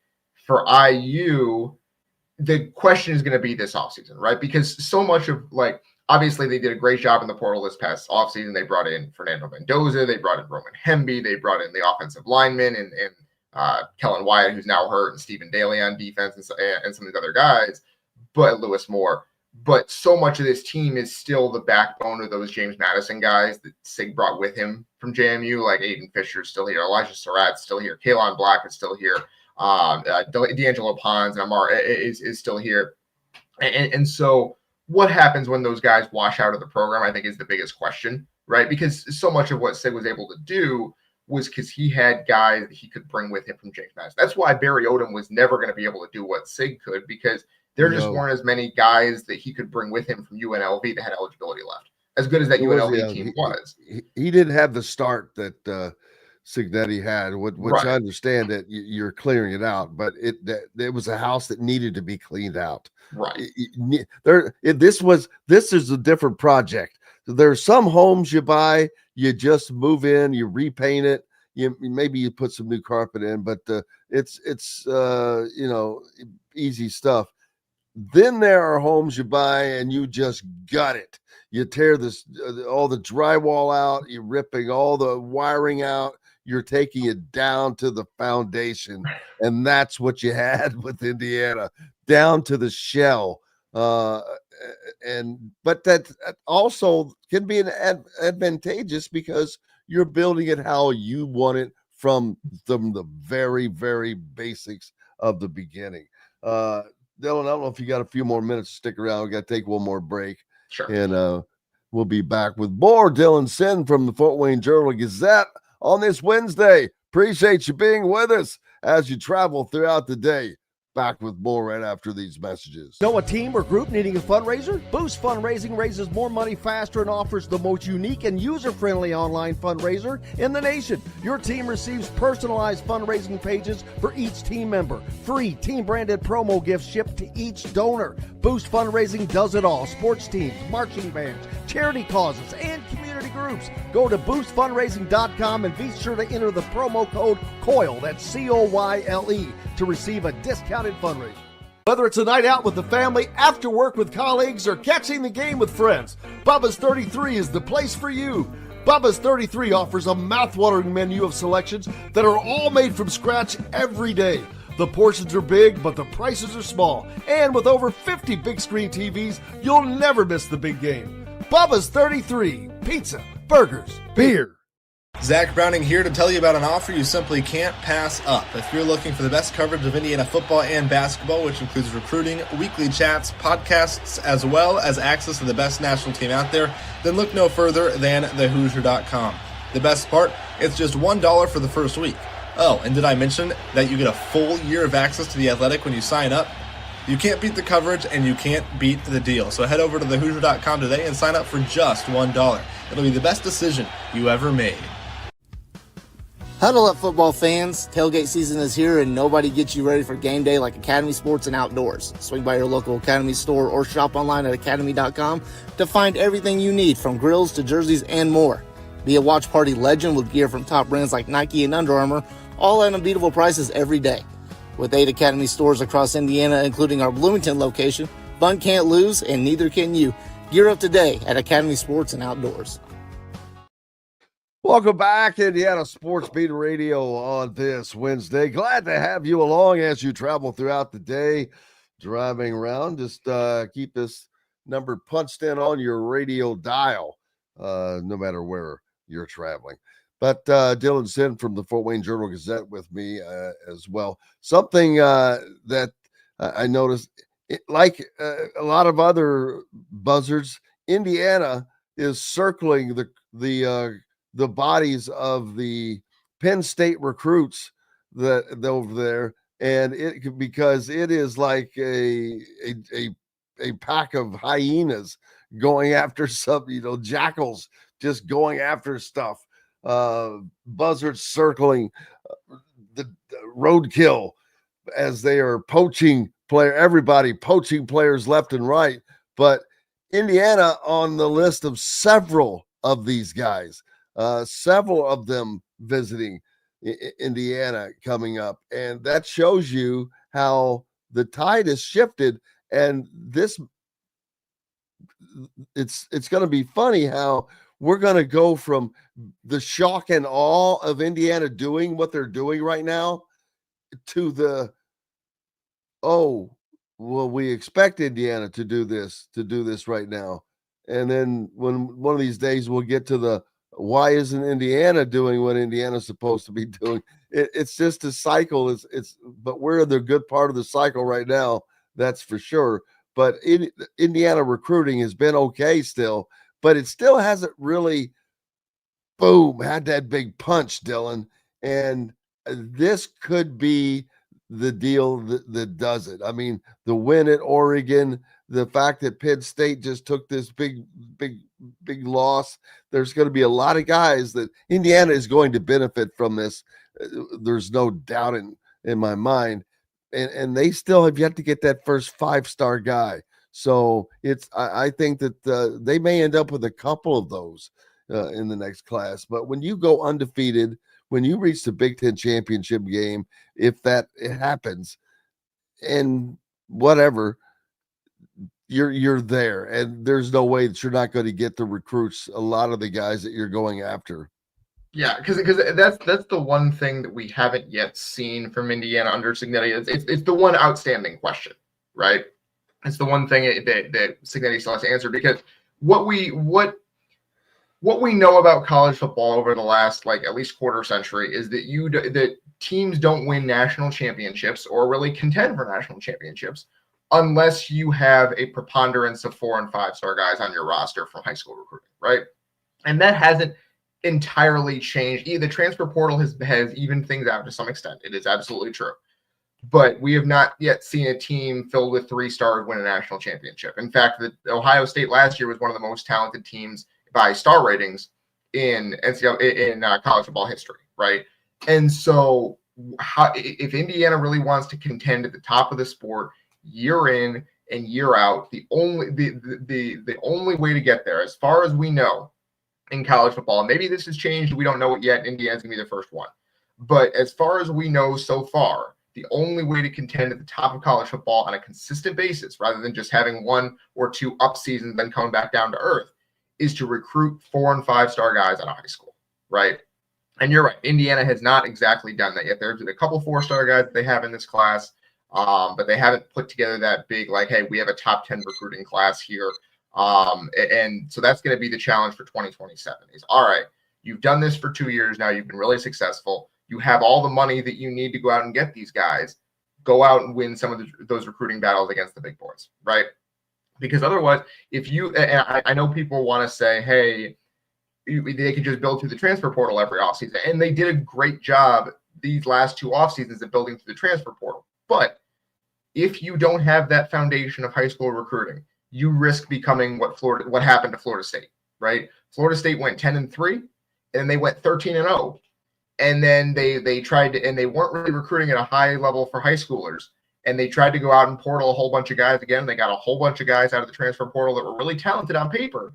for IU, the question is going to be this offseason, right? Because so much of obviously they did a great job in the portal this past offseason. They brought in Fernando Mendoza, they brought in Roman Hemby, they brought in the offensive lineman and Kellen Wyatt, who's now hurt, and Stephen Daly on defense and some of these other guys, but Lewis Moore. But so much of this team is still the backbone of those James Madison guys that Sig brought with him from JMU, like Aiden Fisher's still here, Elijah Surratt's still here, Kalon Black is still here, D'Angelo Pons and Amar is still here. And so what happens when those guys wash out of the program, I think, is the biggest question, right? Because so much of what Sig was able to do was because he had guys that he could bring with him from James Madison. That's why Barry Odom was never going to be able to do what Sig could, because there just weren't as many guys that he could bring with him from UNLV that had eligibility left. As good as that UNLV team was. He didn't have the start that Signetti had, which Right. I understand that you're clearing it out, but it was a house that needed to be cleaned out. Right. This is a different project. There's some homes you buy, you just move in, you repaint it, maybe you put some new carpet in, but it's easy stuff. Then there are homes you buy and you just gut it. You tear all the drywall out, you're ripping all the wiring out, you're taking it down to the foundation. And that's what you had with Indiana, down to the shell. But that also can be advantageous because you're building it how you want it from the very, very basics of the beginning. Dylan, I don't know if you got a few more minutes to stick around. We got to take one more break. Sure. And we'll be back with more Dylan Sinn from the Fort Wayne Journal-Gazette on this Wednesday. Appreciate you being with us as you travel throughout the day. Back with more right after these messages. Know a team or group needing a fundraiser? Boost Fundraising raises more money faster and offers the most unique and user-friendly online fundraiser in the nation. Your team receives personalized fundraising pages for each team member. Free team-branded promo gifts shipped to each donor. Boost Fundraising does it all. Sports teams, marching bands, charity causes, and community groups. Go to boostfundraising.com and be sure to enter the promo code COYLE, that's COYLE, to receive a discounted fundraiser. Whether it's a night out with the family, after work with colleagues, or catching the game with friends, Bubba's 33 is the place for you. Bubba's 33 offers a mouthwatering menu of selections that are all made from scratch every day. The portions are big, but the prices are small. And with over 50 big screen TVs, you'll never miss the big game. Bubba's 33. Pizza, burgers, beer. Zach Browning here to tell you about an offer you simply can't pass up. If you're looking for the best coverage of Indiana football and basketball, which includes recruiting, weekly chats, podcasts, as well as access to the best national team out there, then look no further than thehoosier.com. The best part, it's just $1 for the first week. Oh, and did I mention that you get a full year of access to The Athletic when you sign up? You can't beat the coverage and you can't beat the deal. So head over to thehoosier.com today and sign up for just $1. It'll be the best decision you ever made. Huddle up, football fans. Tailgate season is here, and nobody gets you ready for game day like Academy Sports and Outdoors. Swing by your local Academy store or shop online at academy.com to find everything you need, from grills to jerseys and more. Be a watch party legend with gear from top brands like Nike and Under Armour, all at unbeatable prices every day. With 8 Academy stores across Indiana, including our Bloomington location, fun can't lose, and neither can you. Gear up today at Academy Sports and Outdoors. Welcome back, Indiana Sports Beat Radio on this Wednesday. Glad to have you along as you travel throughout the day, driving around. Just keep this number punched in on your radio dial, no matter where you're traveling. But Dylan Sinn from the Fort Wayne Journal-Gazette with me as well. Something that I noticed, like a lot of other buzzards, Indiana is circling the bodies of the Penn State recruits that over there, and because it is like a pack of hyenas going after some jackals just going after stuff, buzzards circling, the roadkill as they are poaching everybody poaching players left and right. But Indiana on the list of several of these guys, several of them visiting Indiana coming up. And that shows you how the tide has shifted. And it's going to be funny how we're going to go from the shock and awe of Indiana doing what they're doing right now to the, oh, well, we expect Indiana to do this right now. And then when one of these days we'll get to the, why isn't Indiana doing what Indiana's supposed to be doing? It's just a cycle. But we're in the good part of the cycle right now. That's for sure. But Indiana recruiting has been okay still, but it still hasn't really, boom, had that big punch, Dylan. And this could be the deal that does it. I mean, the win at Oregon, the fact that Penn State just took this big loss. There's going to be a lot of guys that Indiana is going to benefit from this. There's no doubt in my mind. And they still have yet to get that first 5-star guy. So I think that they may end up with a couple of those in the next class. But when you go undefeated, when you reach the Big Ten championship game, if that happens, and whatever, you're there, and there's no way that you're not going to get the recruits, a lot of the guys that you're going after. Yeah, because that's the one thing that we haven't yet seen from Indiana under Cignetti. It's the one outstanding question, right? It's the one thing that Cignetti still has to answer, because what we know about college football over the last at least quarter century is that teams don't win national championships or really contend for national championships unless you have a preponderance of 4- and 5-star guys on your roster from high school recruiting, right? And that hasn't entirely changed. The transfer portal has evened things out to some extent. It is absolutely true. But we have not yet seen a team filled with 3-stars win a national championship. In fact, Ohio State last year was one of the most talented teams by star ratings in college football history, right? And so if Indiana really wants to contend at the top of the sport year in and year out, the only way to get there, as far as we know, in college football, and maybe this has changed, we don't know it yet, Indiana's going to be the first one. But as far as we know so far, the only way to contend at the top of college football on a consistent basis, rather than just having 1 or 2 up seasons then coming back down to earth, is to recruit 4- and 5-star guys out of high school, right? And you're right, Indiana has not exactly done that yet. There's a couple 4-star guys that they have in this class, but they haven't put together that big, hey, we have a top 10 recruiting class here. And so that's going to be the challenge for 2027 is, all right, you've done this for 2 years now. You've been really successful. You have all the money that you need to go out and get these guys. Go out and win some of those recruiting battles against the big boys, right? Because otherwise, I know people want to say, hey, they could just build through the transfer portal every offseason. And they did a great job these last 2 off seasons of building through the transfer portal. But if you don't have that foundation of high school recruiting, you risk becoming what happened to Florida State, right? Florida State went 10-3, and then they went 13-0. And then they tried to, and they weren't really recruiting at a high level for high schoolers. And they tried to go out and portal a whole bunch of guys again. They got a whole bunch of guys out of the transfer portal that were really talented on paper.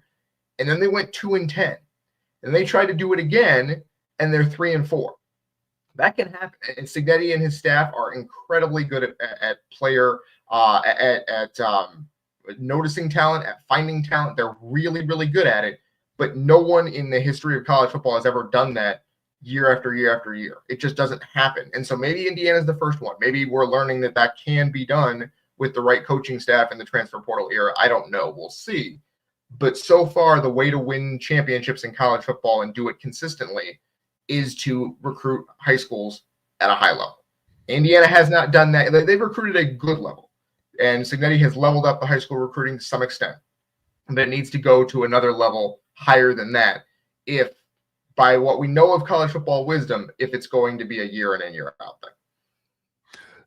And then they went 2-10. And they tried to do it again, and they're 3-4. That can happen. And Cignetti and his staff are incredibly good at player, at noticing talent, at finding talent. They're really, really good at it. But no one in the history of college football has ever done that year after year after year. It just doesn't happen. And so maybe Indiana's the first one. Maybe we're learning that can be done with the right coaching staff in the transfer portal era. I don't know. We'll see. But so far, the way to win championships in college football and do it consistently is to recruit high schools at a high level. Indiana has not done that. They've recruited a good level. And Cignetti has leveled up the high school recruiting to some extent. But it needs to go to another level higher than that if, by what we know of college football wisdom, if it's going to be a year in and year out thing.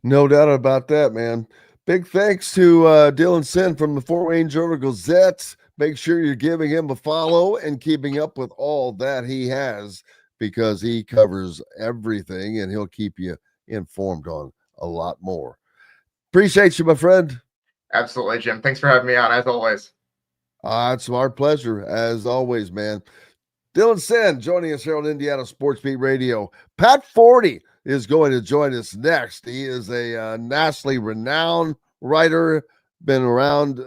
No doubt about that, man. Big thanks to Dylan Sinn from the Fort Wayne Journal Gazette. make sure you're giving him a follow and keeping up with all that he has, because he covers everything and he'll keep you informed on a lot more. Appreciate you, my friend. Absolutely, Jim. Thanks for having me on, as always. It's our pleasure, as always, man. Dylan Sinn joining us here on Indiana Sports Beat Radio. Pat Forde is going to join us next. He is a nationally renowned writer, been around.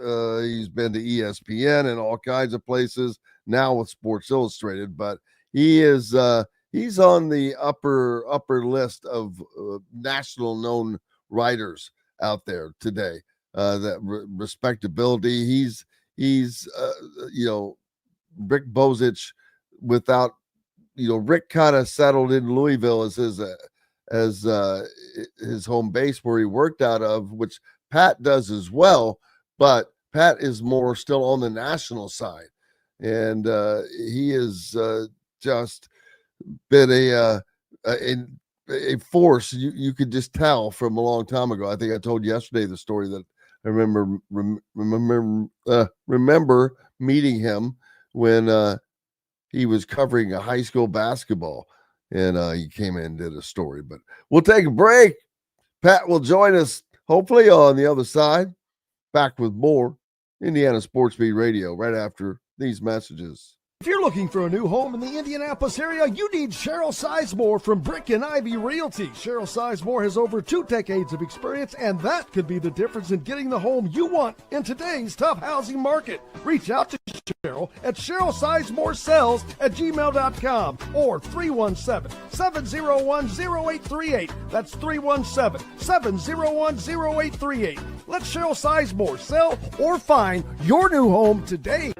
He's been to ESPN and all kinds of places, now with Sports Illustrated, but he is he's on the upper list of national known writers out there today. That respectability. He's Rick Bozich, without Rick kind of settled in Louisville as his home base where he worked out of, which Pat does as well, but Pat is more still on the national side, and he is just been a force. You could just tell from a long time ago. I think I told yesterday the story that I remember meeting him when he was covering a high school basketball, and he came in and did a story. But we'll take a break. Pat will join us hopefully on the other side. Back with more Indiana Sports Beat Radio right after these messages. If you're looking for a new home in the Indianapolis area, you need Cheryl Sizemore from Brick and Ivy Realty. Cheryl Sizemore has over 2 decades of experience, and that could be the difference in getting the home you want in today's tough housing market. Reach out to Cheryl at CherylSizemore@gmail.com or 317-701-0838. That's 317-701-0838. Let Cheryl Sizemore sell or find your new home today.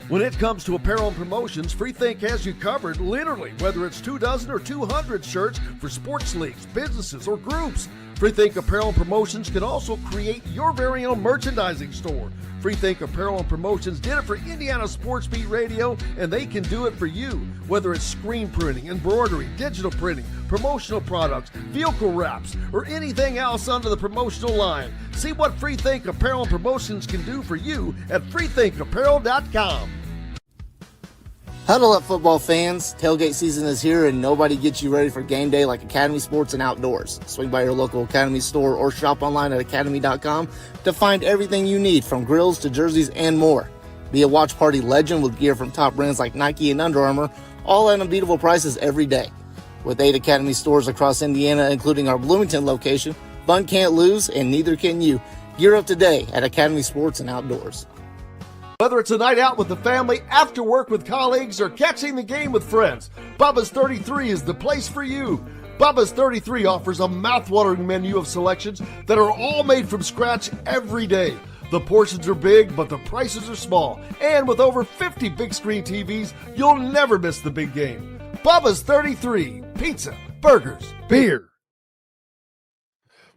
When it comes to apparel and promotions, Freethink has you covered, literally, whether it's 24 or 200 shirts for sports leagues, businesses, or groups. Freethink Apparel and Promotions can also create your very own merchandising store. Freethink Apparel and Promotions did it for Indiana Sports Beat Radio, and they can do it for you. Whether it's screen printing, embroidery, digital printing, promotional products, vehicle wraps, or anything else under the promotional line. See what Freethink Apparel and Promotions can do for you at freethinkapparel.com. Huddle up, football fans. Tailgate season is here, and nobody gets you ready for game day like Academy Sports and Outdoors. Swing by your local Academy store or shop online at academy.com to find everything you need, from grills to jerseys and more. Be a watch party legend with gear from top brands like Nike and Under Armour, all at unbeatable prices every day. With 8 Academy stores across Indiana, including our Bloomington location, fun can't lose, and neither can you. Gear up today at Academy Sports and Outdoors. Whether it's a night out with the family, after work with colleagues, or catching the game with friends, Bubba's 33 is the place for you. Bubba's 33 offers a mouth-watering menu of selections that are all made from scratch every day. The portions are big, but the prices are small. And with over 50 big screen TVs, you'll never miss the big game. Bubba's 33, pizza, burgers, beer.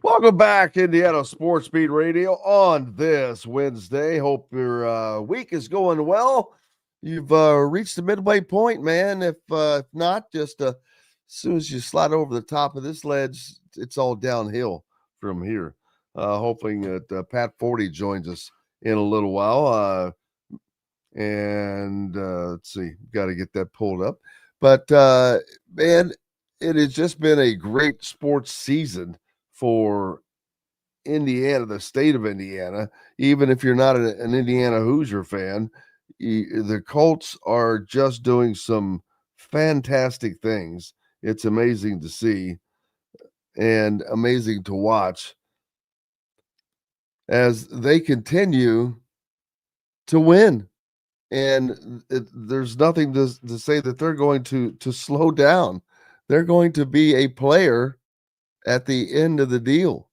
Welcome back, Indiana Sports Beat Radio on this Wednesday. Hope your week is going well. You've reached the midway point, man. If not, just as soon as you slide over the top of this ledge, it's all downhill from here. Hoping that Pat Forde joins us in a little while. Let's see, got to get that pulled up. But, man, it has just been a great sports season for Indiana, the state of Indiana. Even if you're not an Indiana Hoosier fan, the Colts are just doing some fantastic things. It's amazing to see and amazing to watch as they continue to win. And there's nothing to say that they're going to slow down. They're going to be a player at the end of the deal.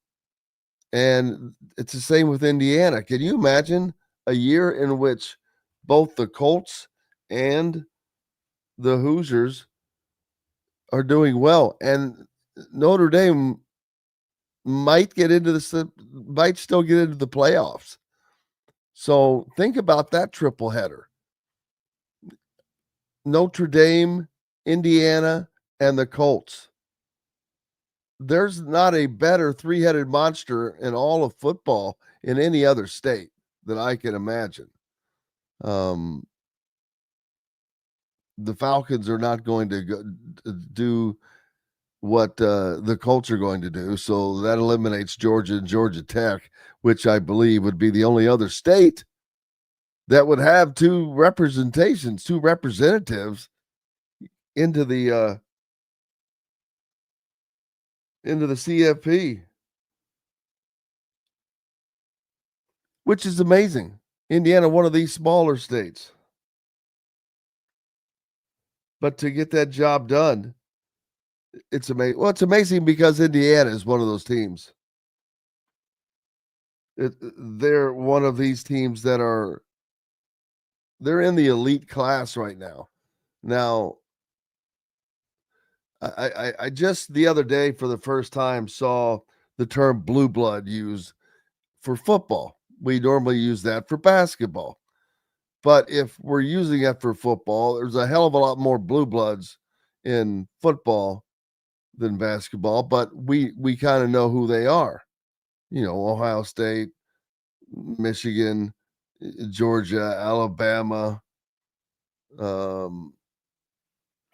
And it's the same with Indiana. Can you imagine a year in which both the Colts and the Hoosiers are doing well, and Notre Dame might still get into the playoffs? So think about that triple header. Notre Dame, Indiana, and the Colts. There's not a better three-headed monster in all of football in any other state that I can imagine. The Falcons are not going to do what the Colts are going to do. So that eliminates Georgia and Georgia Tech, which I believe would be the only other state that would have two representatives into the CFP, which is amazing. Indiana, one of these smaller states. But to get that job done, it's amazing. Well, it's amazing because Indiana is one of those teams. They're one of these teams that they're in the elite class right now. Now, I just the other day for the first time saw the term blue blood used for football. We normally use that for basketball. But if we're using it for football, there's a hell of a lot more blue bloods in football than basketball, but we kind of know who they are. You know, Ohio State, Michigan, Georgia, Alabama,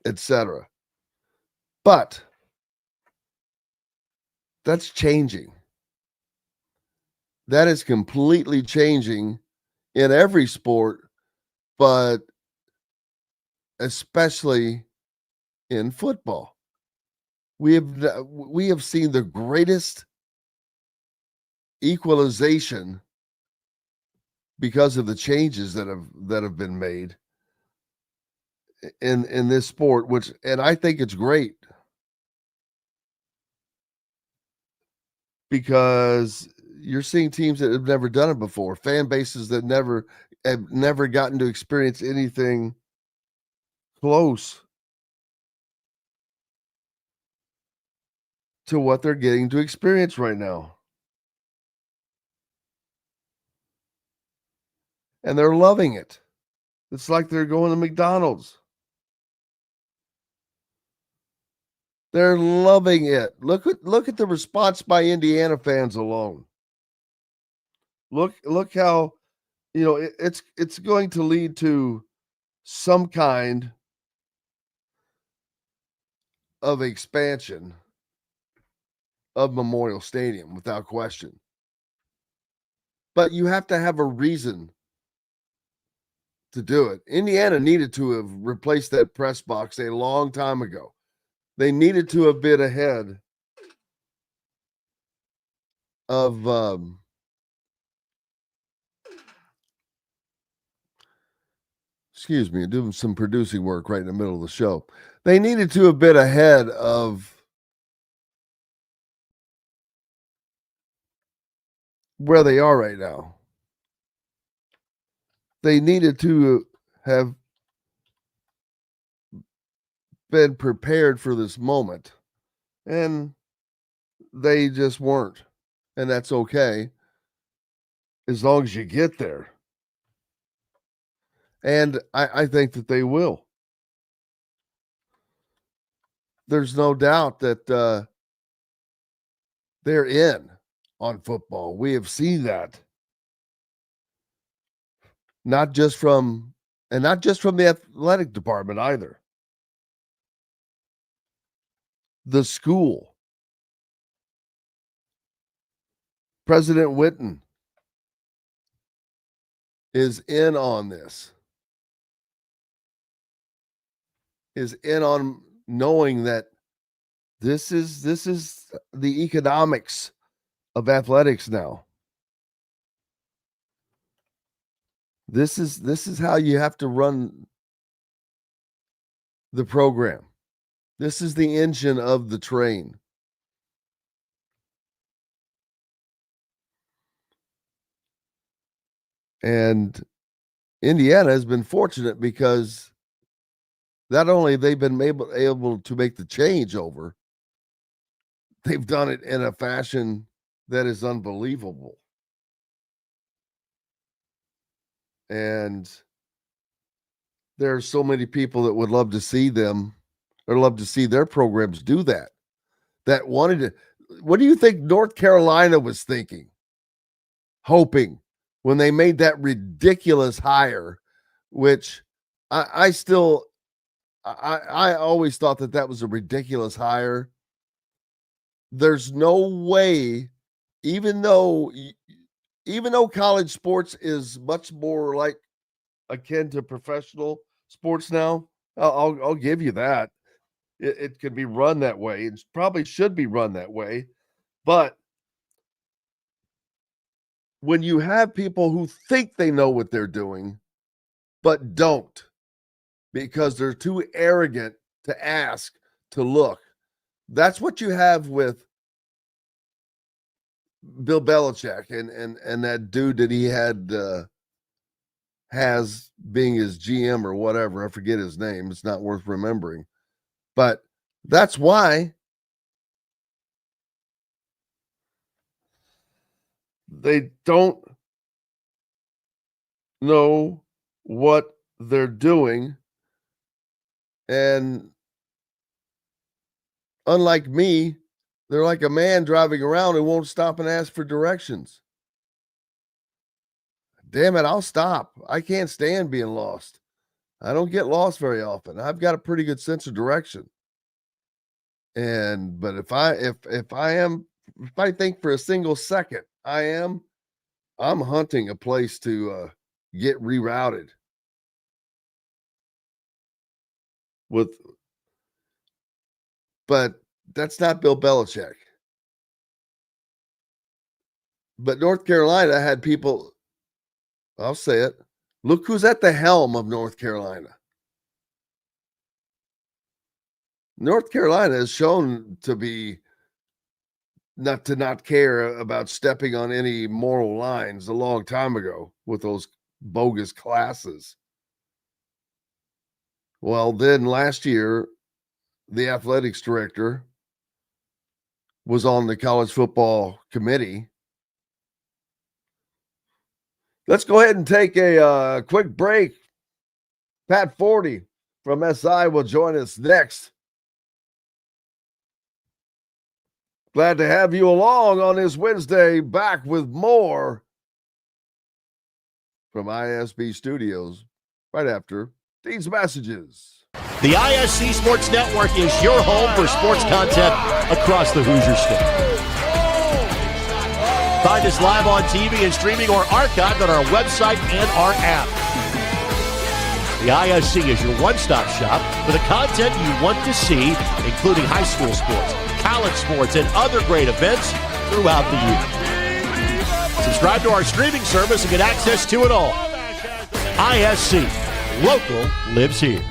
etc. But that's changing. That is completely changing in every sport, but especially in football. We have seen the greatest equalization because of the changes that have been made in this sport, and I think it's great because you're seeing teams that have never done it before, fan bases that have never gotten to experience anything close to what they're getting to experience right now. And they're loving it. It's like they're going to McDonald's. They're loving it. Look at the response by Indiana fans alone. Look how, you know, it's going to lead to some kind of expansion of Memorial Stadium without question. But you have to have a reason to do it. Indiana needed to have replaced that press box a long time ago. They needed to have been ahead of excuse me, doing some producing work right in the middle of the show. They needed to have been ahead of where they are right now. They needed to have been prepared for this moment, and they just weren't. And that's okay as long as you get there. And I think that they will. There's no doubt that they're in on football. We have seen that. Not just from the athletic department either. The school. President Witten is in on this. Is in on knowing that this is the economics of athletics now. This is how you have to run the program. This is the engine of the train. And Indiana has been fortunate because not only have they been able to make the change over, they've done it in a fashion that is unbelievable. And there are so many people that would love to see them or love to see their programs do that. That wanted to. What do you think North Carolina was thinking? Hoping when they made that ridiculous hire which I always thought that was a ridiculous hire. There's no way, even though college sports is much more like akin to professional sports now, I'll give you that. It can be run that way. It probably should be run that way. But when you have people who think they know what they're doing, but don't, because they're too arrogant to ask, to look, that's what you have with Bill Belichick and that dude that he had has being his GM or whatever. I forget his name. It's not worth remembering. But that's why they don't know what they're doing. And unlike me, they're like a man driving around who won't stop and ask for directions. Damn it, I'll stop. I can't stand being lost. I don't get lost very often. I've got a pretty good sense of direction. But if I think for a single second I'm hunting a place to get rerouted but that's not Bill Belichick. But North Carolina had people, I'll say it. Look who's at the helm of North Carolina. North Carolina is shown to be not care about stepping on any moral lines a long time ago with those bogus classes. Well, then last year, the athletics director was on the college football committee. Let's go ahead and take a quick break. Pat Forde from SI will join us next. Glad to have you along on this Wednesday. Back with more from ISB Studios right after these messages. The ISC Sports Network is your home for sports content across the Hoosier State. Find us live on TV and streaming or archived on our website and our app. The ISC is your one-stop shop for the content you want to see, including high school sports, college sports, and other great events throughout the year. Subscribe to our streaming service and get access to it all. ISC. Local lives here.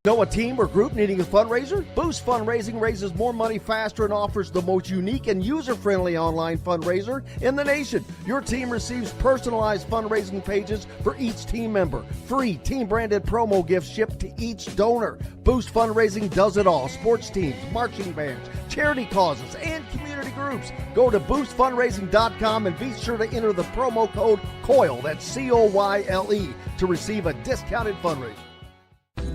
Know a team or group needing a fundraiser? Boost Fundraising raises more money faster and offers the most unique and user-friendly online fundraiser in the nation. Your team receives personalized fundraising pages for each team member. Free team-branded promo gifts shipped to each donor. Boost Fundraising does it all. Sports teams, marching bands, charity causes, and community groups. Go to boostfundraising.com and be sure to enter the promo code COYLE, that's COYLE, to receive a discounted fundraiser.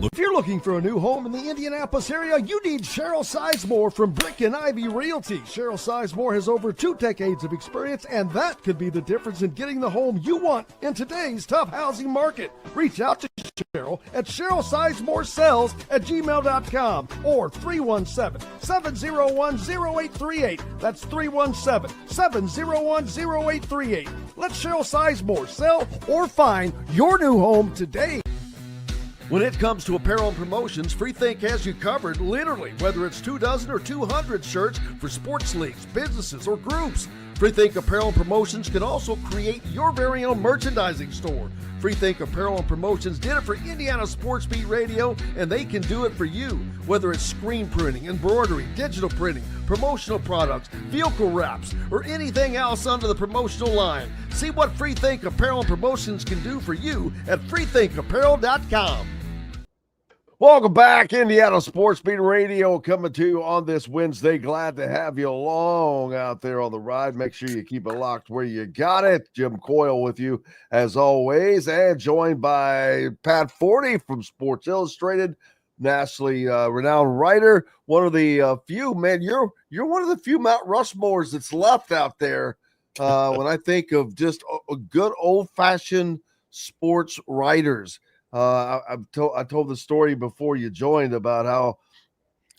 If you're looking for a new home in the Indianapolis area, you need Cheryl Sizemore from Brick and Ivy Realty. Cheryl Sizemore has over 2 decades of experience, and that could be the difference in getting the home you want in today's tough housing market. Reach out to Cheryl at CherylSizemore@gmail.com or 317-701-0838. That's 317-701-0838. Let Cheryl Sizemore sell or find your new home today. When it comes to apparel and promotions, FreeThink has you covered, literally, whether it's 24 or 200 shirts for sports leagues, businesses, or groups. FreeThink Apparel and Promotions can also create your very own merchandising store. FreeThink Apparel and Promotions did it for Indiana Sports Beat Radio, and they can do it for you. Whether it's screen printing, embroidery, digital printing, promotional products, vehicle wraps, or anything else under the promotional line. See what FreeThink Apparel and Promotions can do for you at freethinkapparel.com. Welcome back, Indiana Sports Beat Radio, coming to you on this Wednesday. Glad to have you along out there on the ride. Make sure you keep it locked where you got it. Jim Coyle with you as always, and joined by Pat Forde from Sports Illustrated, nationally renowned writer. One of the few, man, you're one of the few Mount Rushmores that's left out there. When I think of just a good old-fashioned sports writers. I told the story before you joined about how,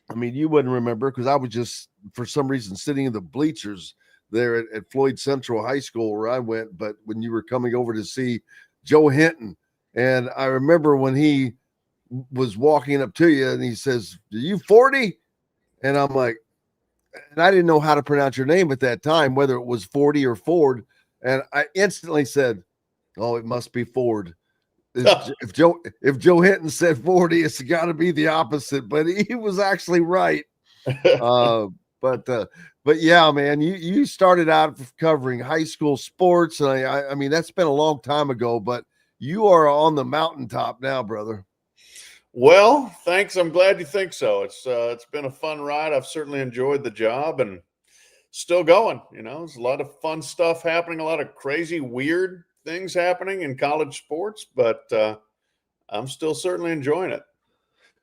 I mean, you wouldn't remember because I was just for some reason sitting in the bleachers there at Floyd Central High School where I went. But when you were coming over to see Joe Hinton, and I remember when he was walking up to you and he says, "Are you Forde?" And I'm like, and I didn't know how to pronounce your name at that time, whether it was Forde or Ford. And I instantly said, "Oh, it must be Ford." If Joe Hinton said 40, it's got to be the opposite, but he was actually right. But yeah, man, you started out covering high school sports, and I mean that's been a long time ago, but you are on the mountaintop now, brother. Well, thanks. I'm glad you think so. It's been a fun ride. I've certainly enjoyed the job and still going. There's a lot of fun stuff happening, a lot of crazy, weird things happening in college sports, but I'm still certainly enjoying it.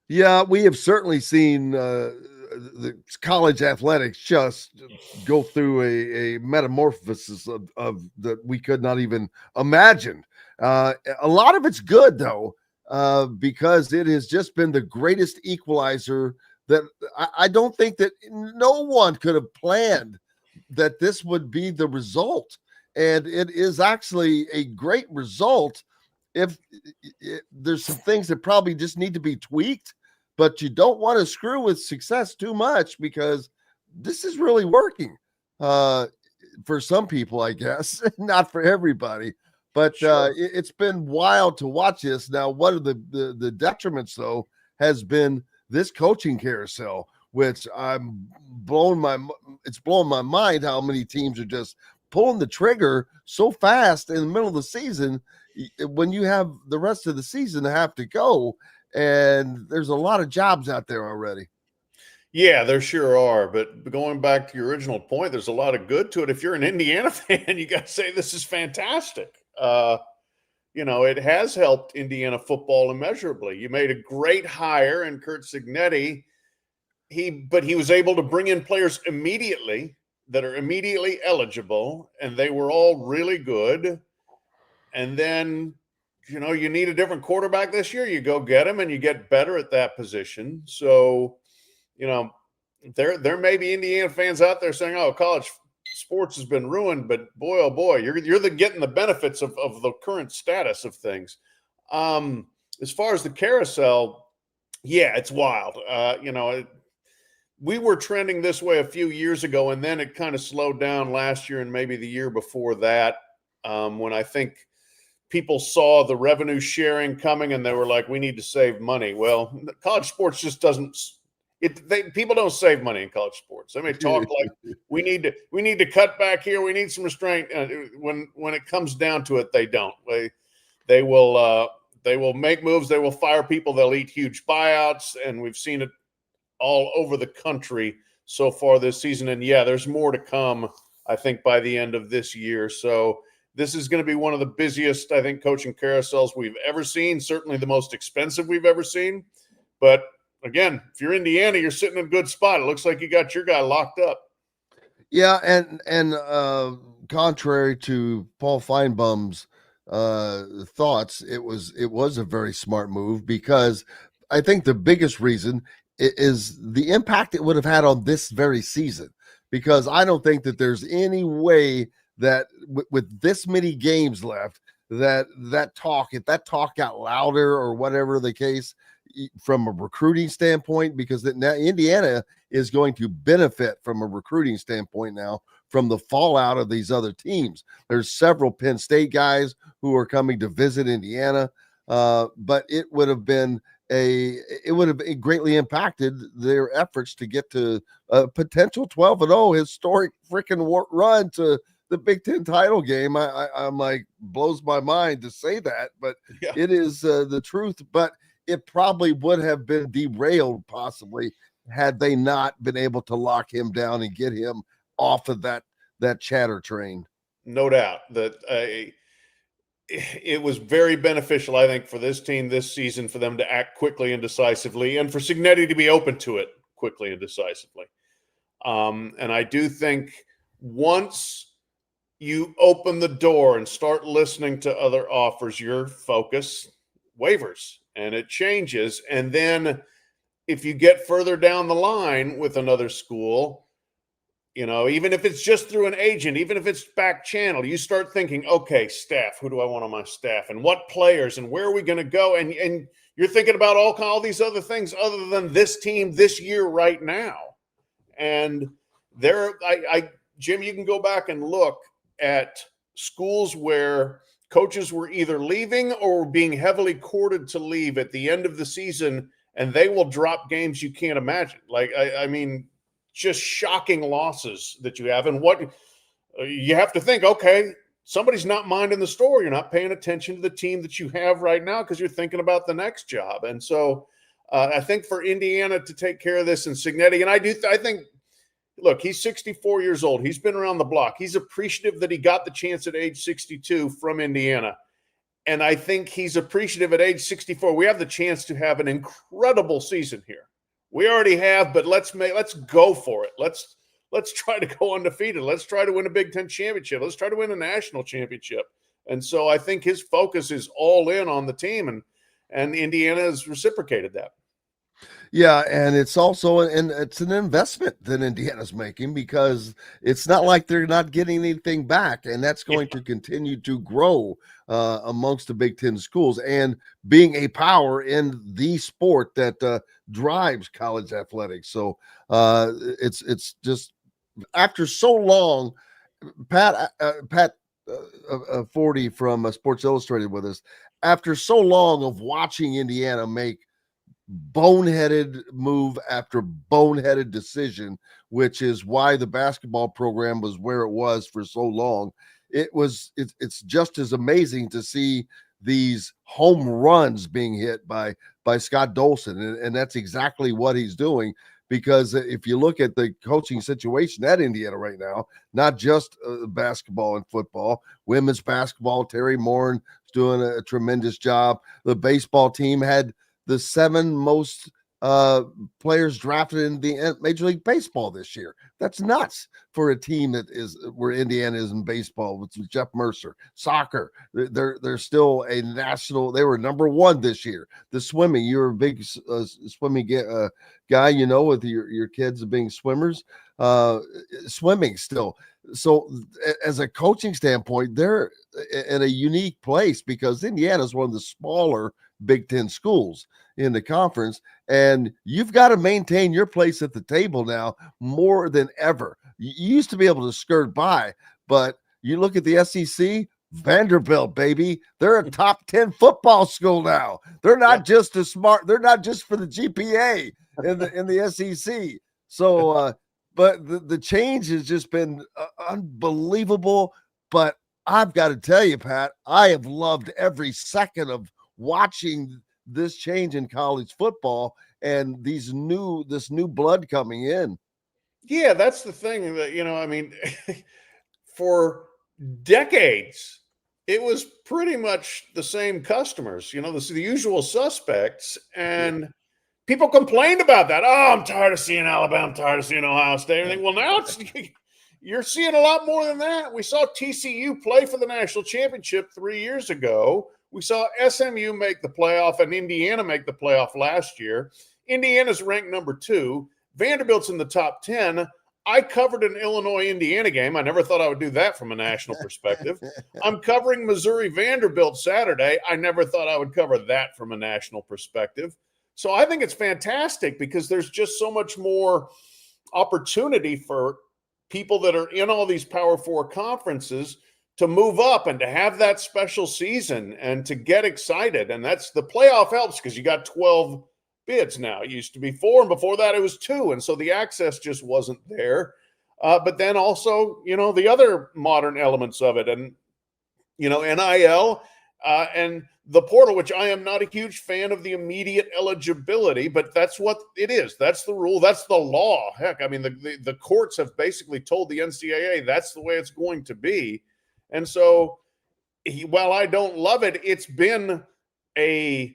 Yeah, we have certainly seen the college athletics just go through a metamorphosis of that we could not even imagine. A lot of it's good though, because it has just been the greatest equalizer that I don't think that no one could have planned that this would be the result. And it is actually a great result. If there's some things that probably just need to be tweaked, but you don't want to screw with success too much because this is really working for some people, I guess, not for everybody. But Sure. It's been wild to watch this. Now, one of the detriments, though, has been this coaching carousel, which it's blowing my mind how many teams are just pulling the trigger so fast in the middle of the season when you have the rest of the season to have to go. And there's a lot of jobs out there already. Yeah, there sure are. But going back to your original point, there's a lot of good to it. If you're an Indiana fan, you got to say this is fantastic. It has helped Indiana football immeasurably. You made a great hire in Curt Cignetti. But he was able to bring in players immediately that are immediately eligible, and they were all really good. And then, you need a different quarterback this year. You go get him, and you get better at that position. So, there may be Indiana fans out there saying, "Oh, college sports has been ruined," but boy, oh boy, you're getting the benefits of the current status of things. As far as the carousel, yeah, it's wild. We were trending this way a few years ago, and then it kind of slowed down last year and maybe the year before that, when I think people saw the revenue sharing coming and they were like, we need to save money. Well, college sports just doesn't – people don't save money in college sports. They may talk like we need to cut back here. We need some restraint. When it comes down to it, they don't. They will make moves. They will fire people. They'll eat huge buyouts, and we've seen it all over the country so far this season. And yeah, there's more to come, I think, by the end of this year. So this is going to be one of the busiest, I think, coaching carousels we've ever seen, certainly the most expensive we've ever seen. But again, if you're Indiana, you're sitting in a good spot. It looks like you got your guy locked up. Yeah, and contrary to Paul Feinbaum's thoughts, it was a very smart move because I think the biggest reason is the impact it would have had on this very season, because I don't think that there's any way that with this many games left that talk got louder or whatever the case from a recruiting standpoint, because now Indiana is going to benefit from a recruiting standpoint now from the fallout of these other teams. There's several Penn State guys who are coming to visit Indiana, but it would have greatly impacted their efforts to get to a potential 12-0 historic freaking run to the Big Ten title game. I'm like, blows my mind to say that, but yeah. It is the truth. But it probably would have been derailed possibly had they not been able to lock him down and get him off of that chatter train. No doubt that it was very beneficial, I think, for this team this season, for them to act quickly and decisively, and for Cignetti to be open to it quickly and decisively. And I do think once you open the door and start listening to other offers, your focus waivers and it changes. And then if you get further down the line with another school, even if it's just through an agent, even if it's back channel, you start thinking, okay, staff, who do I want on my staff and what players and where are we going to go? And you're thinking about all these other things other than this team this year right now. And Jim, you can go back and look at schools where coaches were either leaving or being heavily courted to leave at the end of the season, and they will drop games you can't imagine. Like, I mean, just shocking losses that you have. And what you have to think, okay, somebody's not minding the store. You're not paying attention to the team that you have right now because you're thinking about the next job. And so I think for Indiana to take care of this and Cignetti, and I think, look, he's 64 years old. He's been around the block. He's appreciative that he got the chance at age 62 from Indiana. And I think he's appreciative at age 64. We have the chance to have an incredible season here. We already have, but let's go for it. Let's try to go undefeated. Let's try to win a Big Ten championship. Let's try to win a national championship. And so I think his focus is all in on the team, and Indiana has reciprocated that. Yeah, and it's also it's an investment that Indiana's making because it's not like they're not getting anything back, and that's going to continue to grow amongst the Big Ten schools and being a power in the sport that drives college athletics. So it's just after so long, Pat Forde from Sports Illustrated with us. After so long of watching Indiana make boneheaded move after boneheaded decision, which is why the basketball program was where it was for so long. It's just as amazing to see these home runs being hit by Scott Dolson, and that's exactly what he's doing. Because if you look at the coaching situation at Indiana right now, not just basketball and football, women's basketball, Terry Morin is doing a tremendous job. The baseball team had the 7 most players drafted in the Major League Baseball this year. That's nuts for a team that is where Indiana is in baseball with Jeff Mercer. Soccer, they're still a national. They were number 1 this year. The swimming, you're a big swimming guy, with your kids being swimmers. Swimming still. So as a coaching standpoint, they're in a unique place because Indiana is one of the smaller Big Ten schools in the conference, and you've got to maintain your place at the table now more than ever. You used to be able to skirt by, but you look at the SEC, Vanderbilt, baby, they're a top 10 football school now. They're not just they're not just for the GPA in the SEC. So, but the change has just been unbelievable. But I've got to tell you, Pat, I have loved every second of watching this change in college football and this new blood coming in. Yeah, that's the thing that, for decades, it was pretty much the same customers, the usual suspects. And people complained about that. Oh, I'm tired of seeing Alabama. I'm tired of seeing Ohio State. Everything. Well, now you're seeing a lot more than that. We saw TCU play for the national championship 3 years ago. We saw SMU make the playoff and Indiana make the playoff last year. Indiana's ranked number 2. Vanderbilt's in the top 10. I covered an Illinois-Indiana game. I never thought I would do that from a national perspective. I'm covering Missouri-Vanderbilt Saturday. I never thought I would cover that from a national perspective. So I think it's fantastic because there's just so much more opportunity for people that are in all these Power 4 conferences to move up and to have that special season and to get excited. And that's the playoff helps because you got 12 bids now. It used to be 4, and before that it was 2. And so the access just wasn't there. But then also, the other modern elements of it and, NIL and the portal, which I am not a huge fan of the immediate eligibility, but that's what it is. That's the rule. That's the law. Heck, I mean, the courts have basically told the NCAA that's the way it's going to be. And so while I don't love it, it's been a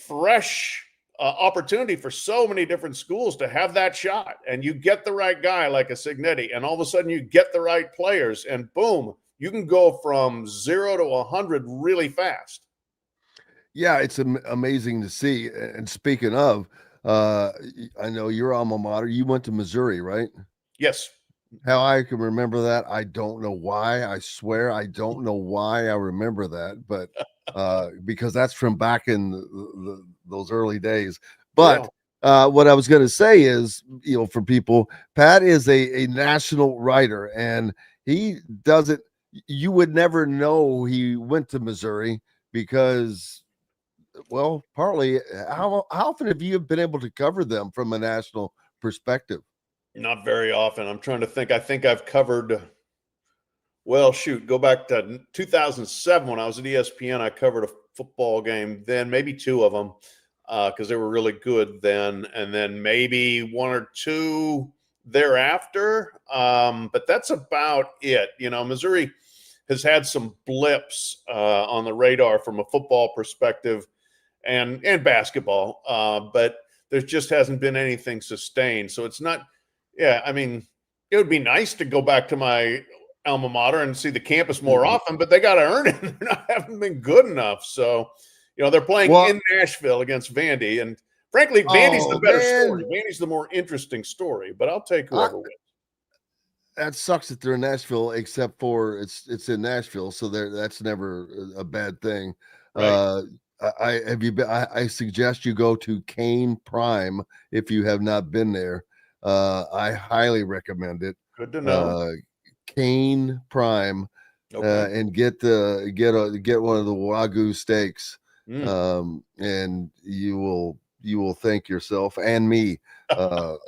fresh opportunity for so many different schools to have that shot. And you get the right guy like a Cignetti, and all of a sudden you get the right players, and boom, you can go from 0 to 100 really fast. Yeah, it's amazing to see. And speaking of, I know your alma mater. You went to Missouri, right? Yes. How I can remember that, I don't know why. I swear I don't know why I remember that, but because that's from back in those early days. Yeah. But what I was going to say is, for people, Pat is a national writer, and he doesn't. You would never know he went to Missouri because, well, partly, how often have you been able to cover them from a national perspective? Not very often. I'm trying to think. I think I've covered, well, shoot, go back to 2007 when I was at ESPN. I covered a football game then, maybe two of them, because they were really good then, and then maybe one or two thereafter. But that's about it. Missouri has had some blips on the radar from a football perspective and basketball, but there just hasn't been anything sustained. So it's not. Yeah, I mean, it would be nice to go back to my alma mater and see the campus more often, but they got to earn it. They haven't been good enough. So, they're playing in Nashville against Vandy, and frankly, Vandy's the better story. Vandy's the more interesting story, but I'll take whoever wins. That sucks that they're in Nashville, except for it's in Nashville, so that's never a bad thing. Right. I suggest you go to Kane Prime if you have not been there. I highly recommend it. Good to know. Kane Prime, and get one of the Wagyu steaks, and you will thank yourself and me the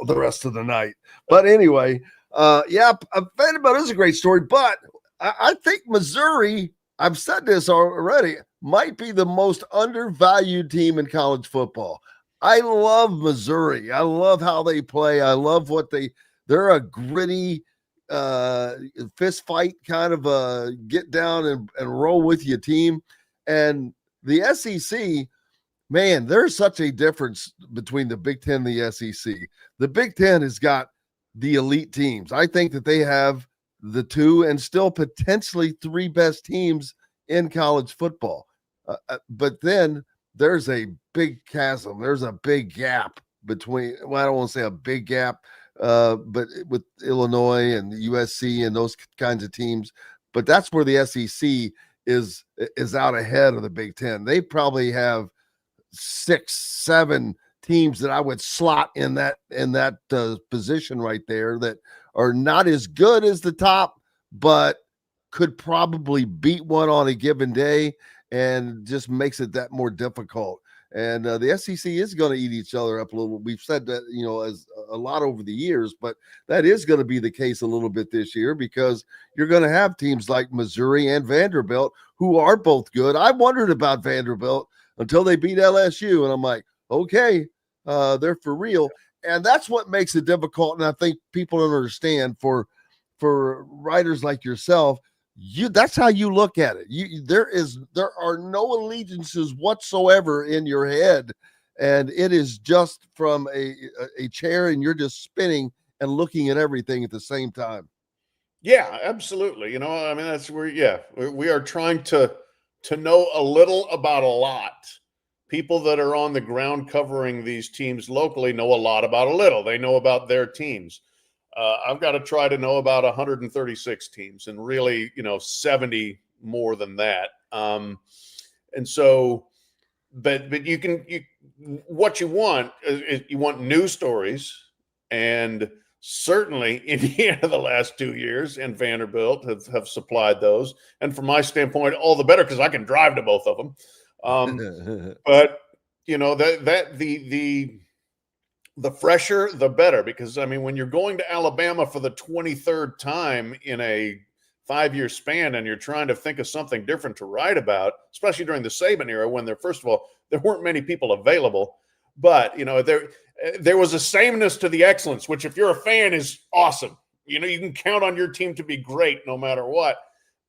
rest of the night. But anyway, Vanderbilt is a great story, but I think Missouri, I've said this already, might be the most undervalued team in college football. I love Missouri. I love how they play. I love they're a gritty fist fight kind of a get down and roll with your team. And the SEC, man, there's such a difference between the Big Ten and the SEC. The Big Ten has got the elite teams. I think that they have the two and still potentially three best teams in college football. But then there's a big chasm. There's a big gap between, well, I don't want to say a big gap, but with Illinois and USC and those kinds of teams. But that's where the SEC is out ahead of the Big Ten. They probably have 6-7 teams that I would slot in that position right there that are not as good as the top, but could probably beat one on a given day, and just makes it that more difficult. And the SEC is going to eat each other up a little. We've said that, as a lot over the years, but that is going to be the case a little bit this year because you're going to have teams like Missouri and Vanderbilt who are both good. I wondered about Vanderbilt until they beat LSU, and I'm like, okay, they're for real. And that's what makes it difficult. And I think people don't understand for writers like yourself, that's how you look at it. There are no allegiances whatsoever in your head, and it is just from a chair, and you're just spinning and looking at everything at the same time. Yeah, absolutely. I mean, that's where, we are trying to know a little about a lot. People that are on the ground covering these teams locally know a lot about a little. They know about their teams. I've got to try to know about 136 teams and really, 70 more than that. And so, but what you want is you want news stories, and certainly Indiana the last 2 years and Vanderbilt have supplied those. And from my standpoint, all the better because I can drive to both of them. But the fresher, the better, because I mean, when you're going to Alabama for the 23rd time in a 5-year span, and you're trying to think of something different to write about, especially during the Saban era, when first of all, there weren't many people available, but there was a sameness to the excellence, which if you're a fan is awesome. You can count on your team to be great no matter what.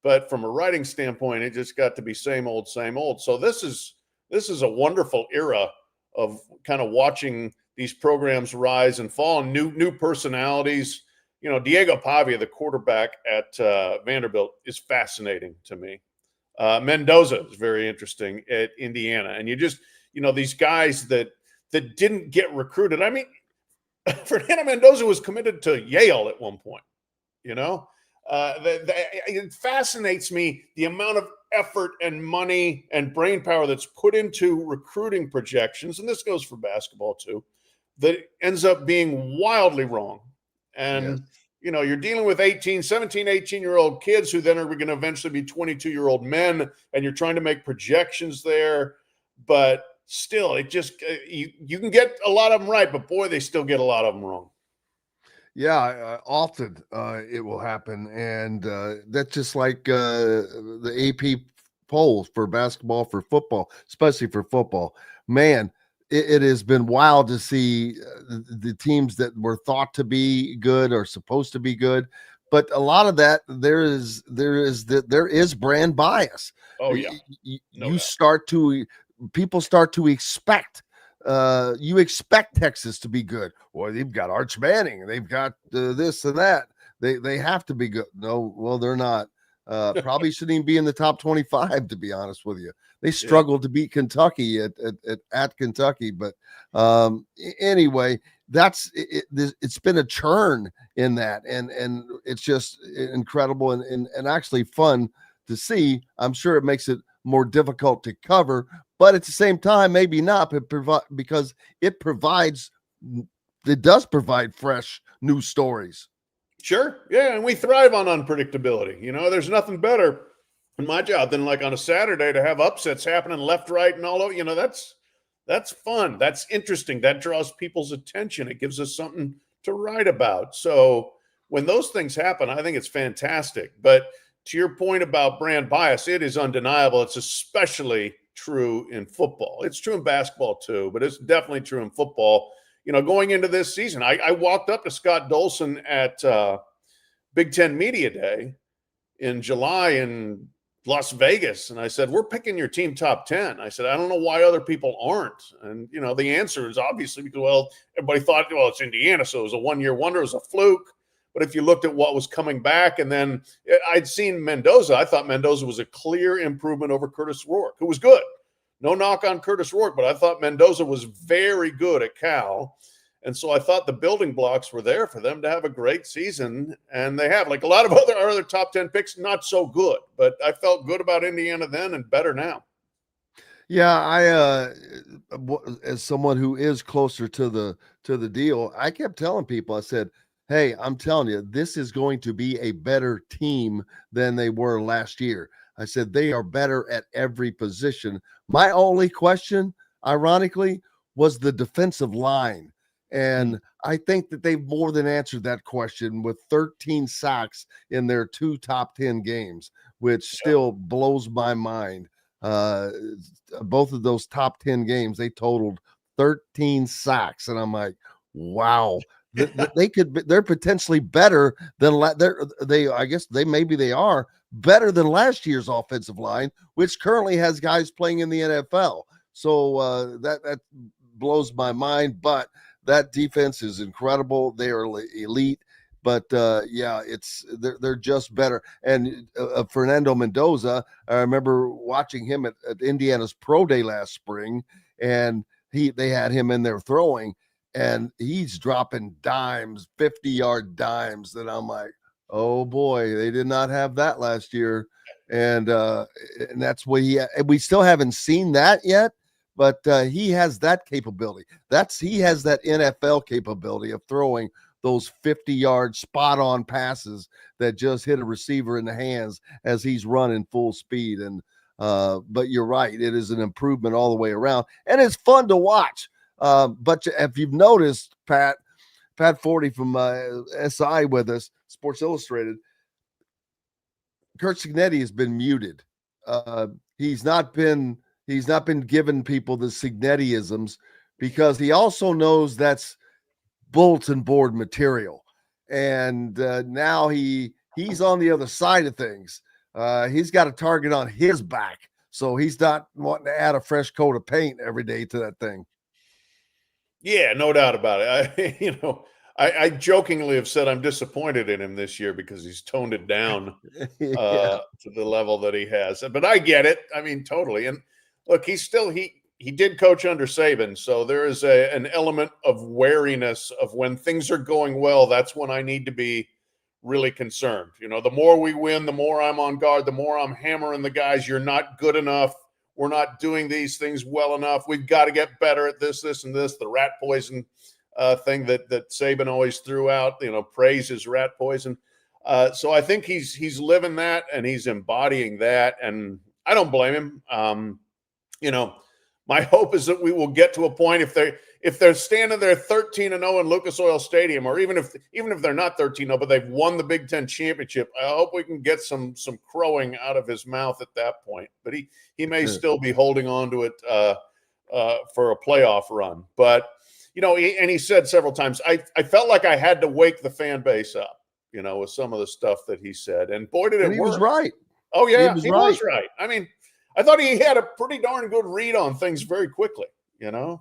But from a writing standpoint, it just got to be same old, same old. So this is a wonderful era of kind of watching these programs rise and fall, and new personalities. Diego Pavia, the quarterback at Vanderbilt, is fascinating to me. Mendoza is very interesting at Indiana. And you just, these guys that didn't get recruited. I mean, Fernando Mendoza was committed to Yale at one point, it fascinates me the amount of effort and money and brain power that's put into recruiting projections. And this goes for basketball too, that ends up being wildly wrong. And, you're dealing with 17, 18-year-old kids who then are going to eventually be 22-year-old men, and you're trying to make projections there. But still, it just, you can get a lot of them right, but boy, they still get a lot of them wrong. Yeah, often it will happen. And that's just like the AP polls for basketball, for football, especially for football. Man, it has been wild to see the teams that were thought to be good or supposed to be good, but a lot of that there is brand bias. Oh yeah, people start to expect. You expect Texas to be good. Well, they've got Arch Manning, they've got this and that. They have to be good. No, well, they're not. Probably shouldn't even be in the top 25, to be honest with you. They struggled to beat Kentucky at Kentucky, but anyway, it's been a churn in that, and it's just incredible and actually fun to see. I'm sure it makes it more difficult to cover, but at the same time, maybe not, because it does provide fresh new stories. Sure. Yeah. And we thrive on unpredictability. There's nothing better in my job than like on a Saturday to have upsets happening left, right, and all over. That's fun. That's interesting. That draws people's attention. It gives us something to write about. So when those things happen, I think it's fantastic. But to your point about brand bias, it is undeniable. It's especially true in football. It's true in basketball too, but it's definitely true in football. Going into this season, I walked up to Scott Dolson at Big Ten Media Day in July in Las Vegas, and I said, "We're picking your team top 10." I said, "I don't know why other people aren't." And the answer is obviously because, well, everybody thought, well, it's Indiana, so it was a one-year wonder, it was a fluke. But if you looked at what was coming back, and then I'd seen Mendoza, I thought Mendoza was a clear improvement over Curtis Rourke, who was good. No knock on Curtis Rourke, but I thought Mendoza was very good at Cal. And so I thought the building blocks were there for them to have a great season. And they have. Like a lot of other top 10 picks, not so good. But I felt good about Indiana then and better now. Yeah, I as someone who is closer to the deal, I kept telling people, I said, hey, I'm telling you, this is going to be a better team than they were last year. I said, they are better at every position. My only question, ironically, was the defensive line. And I think that they've more than answered that question with 13 sacks in their 2 top 10 games, which still blows my mind. Both of those top 10 games, they totaled 13 sacks. And I'm like, wow. They're potentially better than they are better than last year's offensive line, which currently has guys playing in the NFL. So that blows my mind, but that defense is incredible. They are elite, but they're just better. And Fernando Mendoza, I remember watching him at Indiana's Pro Day last spring, and they had him in there throwing. And he's dropping dimes, 50-yard dimes, that I'm like, oh boy, they did not have that last year. And that's what we still haven't seen that yet, but he has that capability. He has that NFL capability of throwing those 50-yard spot-on passes that just hit a receiver in the hands as he's running full speed. And but you're right, it is an improvement all the way around, and it's fun to watch. But if you've noticed, Pat Forde from SI with us, Sports Illustrated, Kurt Cignetti has been muted. He's not been giving people the Cignettiisms because he also knows that's bulletin board material, and now he's on the other side of things. He's got a target on his back, so he's not wanting to add a fresh coat of paint every day to that thing. Yeah, no doubt about it. I jokingly have said I'm disappointed in him this year because he's toned it down Yeah. to the level that he has. But I get it. I mean, totally. And look, he did coach under Saban, so there is an element of wariness of when things are going well. That's when I need to be really concerned. The more we win, the more I'm on guard, the more I'm hammering the guys. You're not good enough. We're not doing these things well enough. We've got to get better at this, and this. The rat poison thing that Saban always threw out, praise is rat poison. So I think he's living that and he's embodying that, and I don't blame him. My hope is that we will get to a point if they're standing there 13-0 in Lucas Oil Stadium, or even if they're not 13-0, but they've won the Big Ten championship. I hope we can get some crowing out of his mouth at that point. But he may still be holding on to it for a playoff run. But and he said several times, I felt like I had to wake the fan base up, with some of the stuff that he said, and boy did it work. He was right. Oh yeah, he was right. I mean, I thought he had a pretty darn good read on things very quickly, again,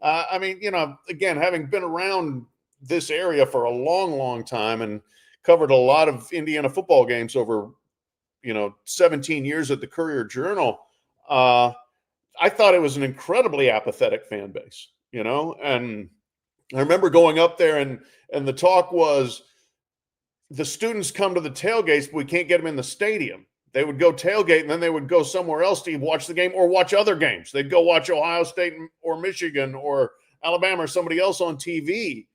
having been around this area for a long, long time and covered a lot of Indiana football games over, 17 years at the Courier-Journal, I thought it was an incredibly apathetic fan base, and I remember going up there and the talk was the students come to the tailgates, but we can't get them in the stadium. They would go tailgate and then they would go somewhere else to watch the game or watch other games. They'd go watch Ohio State or Michigan or Alabama or somebody else on TV.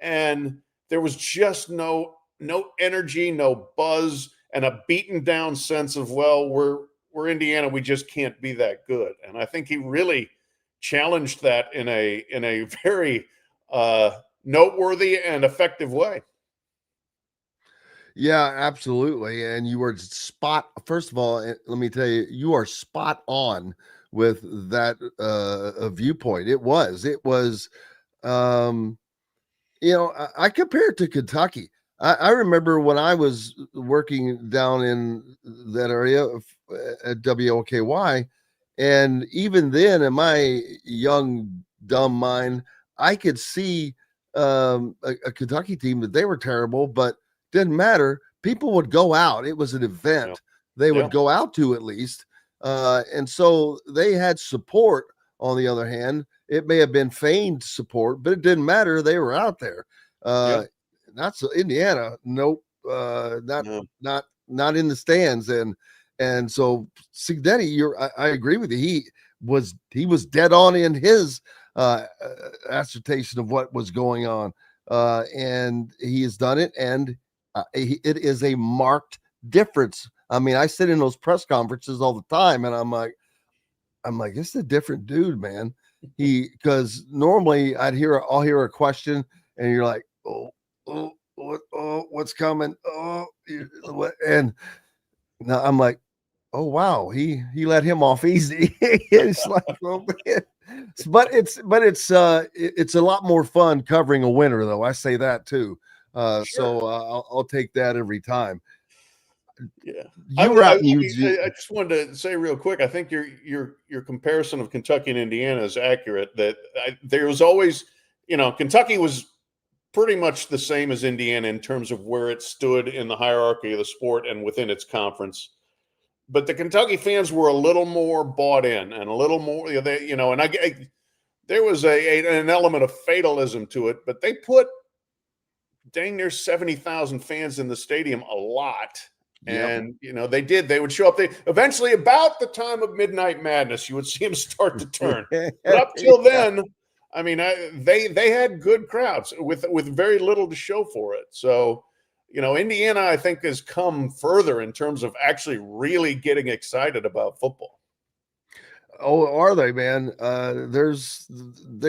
And there was just no energy, no buzz, and a beaten down sense of, well, we're Indiana. We just can't be that good. And I think he really challenged that in a very noteworthy and effective way. Yeah, absolutely. And you were first of all, let me tell you, you are spot on with that viewpoint. It was, I compare it to Kentucky. I remember when I was working down in that area at WOKY, and even then in my young, dumb mind, I could see a Kentucky team that they were terrible, but didn't matter. People would go out. It was an event. Yeah. They would go out to at least. And so they had support. On the other hand, it may have been feigned support, but it didn't matter. They were out there. Not so Indiana. Nope. Not in the stands. And so Signetti, I agree with you. He was dead on in his assertion of what was going on. And he has done it. And it is a marked difference. I mean, I sit in those press conferences all the time, and I'm like, this is a different dude, man. Because normally I'll hear a question, and you're like, what's coming? And now I'm like, oh wow, he let him off easy. It's like, oh, man. But it's a lot more fun covering a winner, though. I say that too. Sure. So I'll take that every time. Yeah, I just wanted to say real quick. I think your comparison of Kentucky and Indiana is accurate. That there was always, Kentucky was pretty much the same as Indiana in terms of where it stood in the hierarchy of the sport and within its conference. But the Kentucky fans were a little more bought in and a little more, there was an element of fatalism to it. But they put dang near 70,000 fans in the stadium a lot. And, they would show up. Eventually, about the time of Midnight Madness, you would see them start to turn. But up till then, I mean, they had good crowds with very little to show for it. So, Indiana, I think, has come further in terms of actually really getting excited about football. Oh, are they, man? There's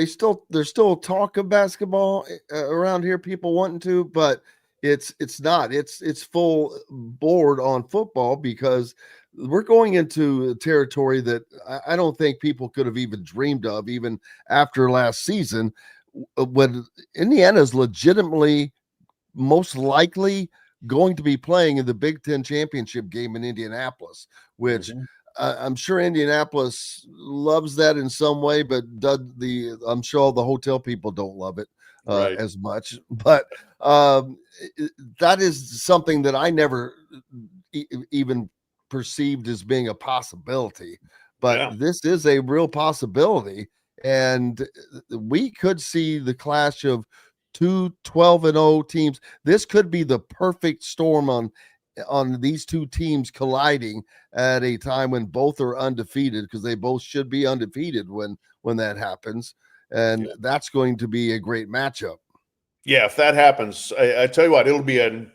still talk of basketball around here, people wanting to, but it's not. It's full board on football because we're going into territory that I don't think people could have even dreamed of, even after last season, when Indiana's legitimately most likely going to be playing in the Big Ten championship game in Indianapolis, which I'm sure Indianapolis loves that in some way, but I'm sure all the hotel people don't love it. Right. as much. But that is something that I never even perceived as being a possibility. But Yeah. this is a real possibility. And we could see the clash of two 12-0 teams. This could be the perfect storm on these two teams colliding at a time when both are undefeated, because they both should be undefeated when that happens. And that's going to be a great matchup. Yeah, if that happens, I tell you what, it'll be an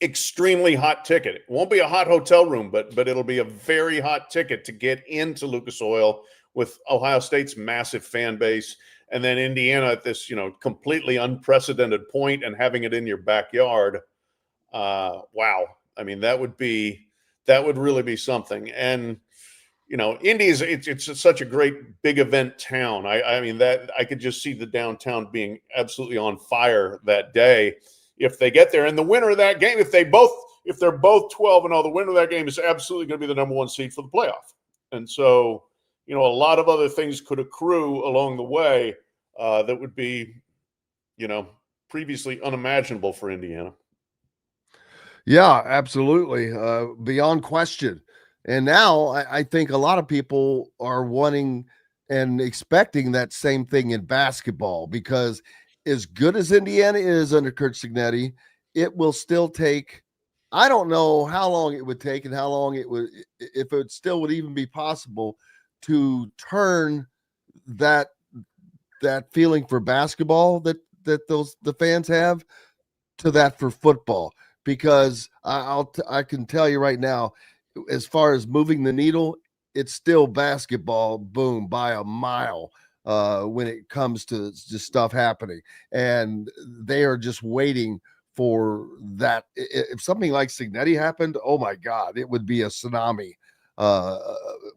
extremely hot ticket. It won't be a hot hotel room, but it'll be a very hot ticket to get into Lucas Oil with Ohio State's massive fan base, and then Indiana at this, completely unprecedented point and having it in your backyard. Wow. I mean, that would really be something. And Indy it's such a great big event town. I mean, that I could just see the downtown being absolutely on fire that day if they get there. And the winner of that game, if they're both 12-0, the winner of that game is absolutely going to be the number one seed for the playoff. And so, a lot of other things could accrue along the way that would be, previously unimaginable for Indiana. Yeah, absolutely. Beyond question. And now I think a lot of people are wanting and expecting that same thing in basketball, because as good as Indiana is under Kurt Signetti, it will still take, I don't know how long it would take and how long it would, if it still would even be possible to turn that feeling for basketball that the fans have to that for football. Because I can tell you right now, as far as moving the needle, it's still basketball, boom, by a mile when it comes to just stuff happening. And they are just waiting for that. If something like Signetti happened, oh my God, it would be a tsunami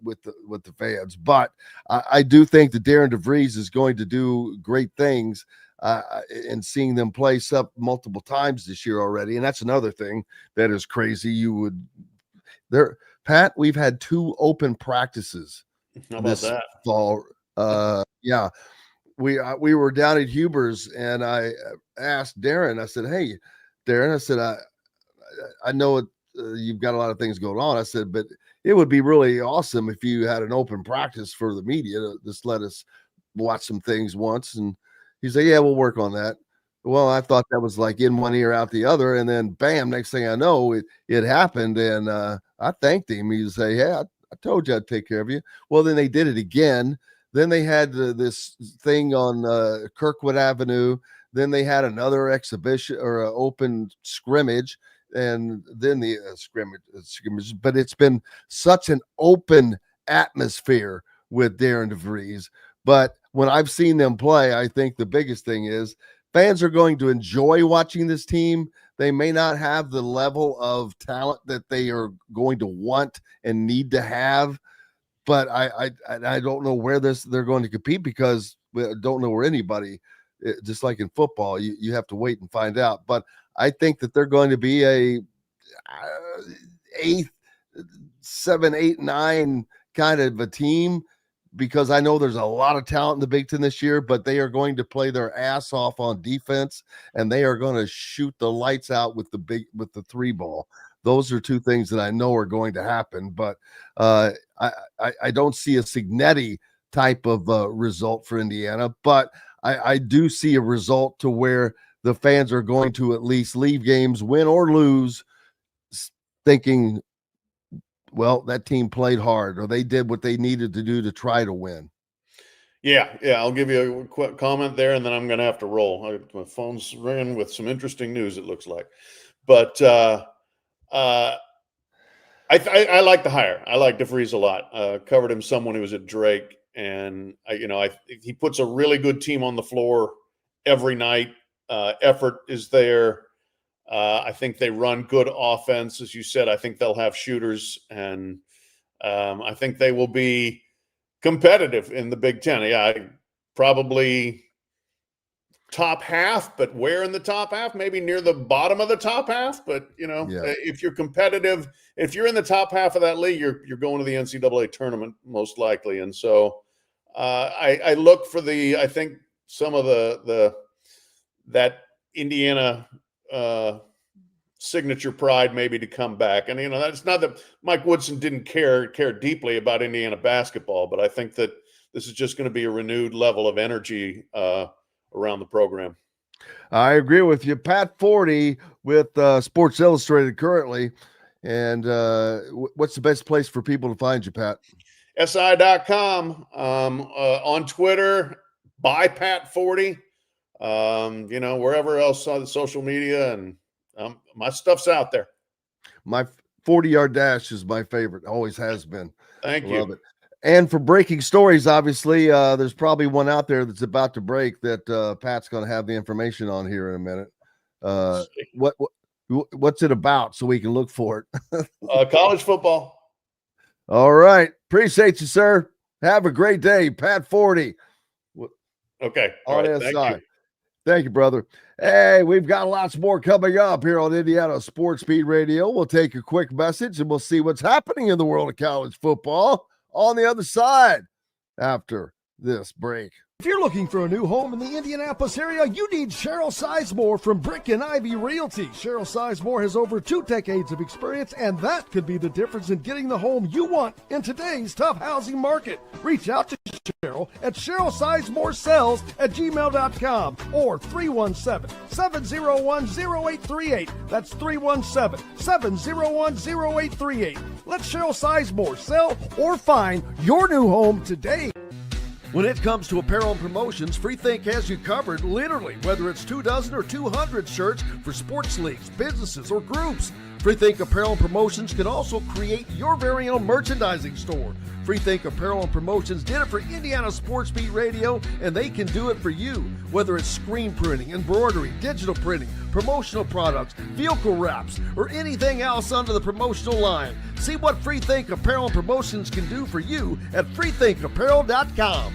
with the fans. But I do think that Darren DeVries is going to do great things. And seeing them place up multiple times this year already. And that's another thing that is crazy. Pat, we've had 2 open practices this fall. Yeah, we were down at Huber's, and I asked Darren, I said, hey, Darren, I said, I know you've got a lot of things going on. I said, but it would be really awesome if you had an open practice for the media to just let us watch some things once. And he said, yeah, we'll work on that. Well, I thought that was like in one ear, out the other. And then bam, next thing I know, it happened. And I thanked him. He would say, hey, I told you I'd take care of you. Well, then they did it again. Then they had this thing on Kirkwood Avenue. Then they had another exhibition or open scrimmage. And then the scrimmage. But it's been such an open atmosphere with Darren DeVries. But when I've seen them play, I think the biggest thing is fans are going to enjoy watching this team. They may not have the level of talent that they are going to want and need to have, but I don't know where they're going to compete, because we don't know where anybody, just like in football, you have to wait and find out. But I think that they're going to be a 8th, 7, 8, 9 kind of a team, because I know there's a lot of talent in the Big Ten this year, but they are going to play their ass off on defense, and they are going to shoot the lights out with the 3 ball. Those are 2 things that I know are going to happen, but I don't see a Signetti type of result for Indiana, but I do see a result to where the fans are going to at least leave games, win or lose, thinking, well, that team played hard, or they did what they needed to do to try to win. Yeah. I'll give you a quick comment there, and then I'm going to have to roll. My phone's ringing with some interesting news, it looks like. But I like the hire. I like DeVries a lot. Covered him some when he was at Drake, and he puts a really good team on the floor every night. Effort is there. I think they run good offense. As you said, I think they'll have shooters, and I think they will be competitive in the Big Ten. Yeah, probably top half, but where in the top half? Maybe near the bottom of the top half. But, if you're competitive, if you're in the top half of that league, you're going to the NCAA tournament most likely. And so I look for I think some of the that Indiana signature pride maybe to come back. And, that's not that Mike Woodson didn't care deeply about Indiana basketball, but I think that this is just going to be a renewed level of energy around the program. I agree with you. Pat Forde with Sports Illustrated currently. And what's the best place for people to find you, Pat? SI.com, on Twitter, by Pat Forde, wherever else on the social media, and my stuff's out there. My 40-yard dash is my favorite. Always has been. Thank you. Love it. And for breaking stories, obviously, there's probably one out there that's about to break that Pat's going to have the information on here in a minute. What's it about so we can look for it? College football. All right. Appreciate you, sir. Have a great day. Pat Forde. Okay. On right. SI. Thank you, brother. Hey, we've got lots more coming up here on Indiana Sports Beat Radio. We'll take a quick message and we'll see what's happening in the world of college football on the other side after this break. If you're looking for a new home in the Indianapolis area, you need Cheryl Sizemore from Brick and Ivy Realty. Cheryl Sizemore has over 2 decades of experience, and that could be the difference in getting the home you want in today's tough housing market. Reach out to Cheryl at CherylSizemore@gmail.com or 317-701-0838. That's 317-701-0838. Let Cheryl Sizemore sell or find your new home today. When it comes to apparel and promotions, Freethink has you covered, literally, whether it's 24 or 200 shirts for sports leagues, businesses, or groups. Freethink Apparel and Promotions can also create your very own merchandising store. Freethink Apparel and Promotions did it for Indiana Sports Beat Radio, and they can do it for you. Whether it's screen printing, embroidery, digital printing, promotional products, vehicle wraps, or anything else under the promotional line. See what Freethink Apparel and Promotions can do for you at freethinkapparel.com.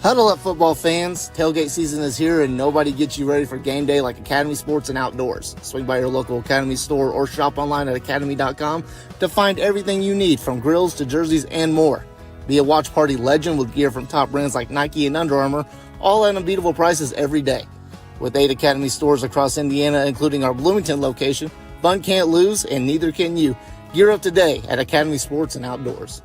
Huddle up, football fans. Tailgate season is here, and nobody gets you ready for game day like Academy Sports and Outdoors. Swing by your local Academy store or shop online at academy.com to find everything you need, from grills to jerseys and more. Be a watch party legend with gear from top brands like Nike and Under Armour, all at unbeatable prices every day. With 8 Academy stores across Indiana, including our Bloomington location, fun can't lose, and neither can you. Gear up today at Academy Sports and Outdoors.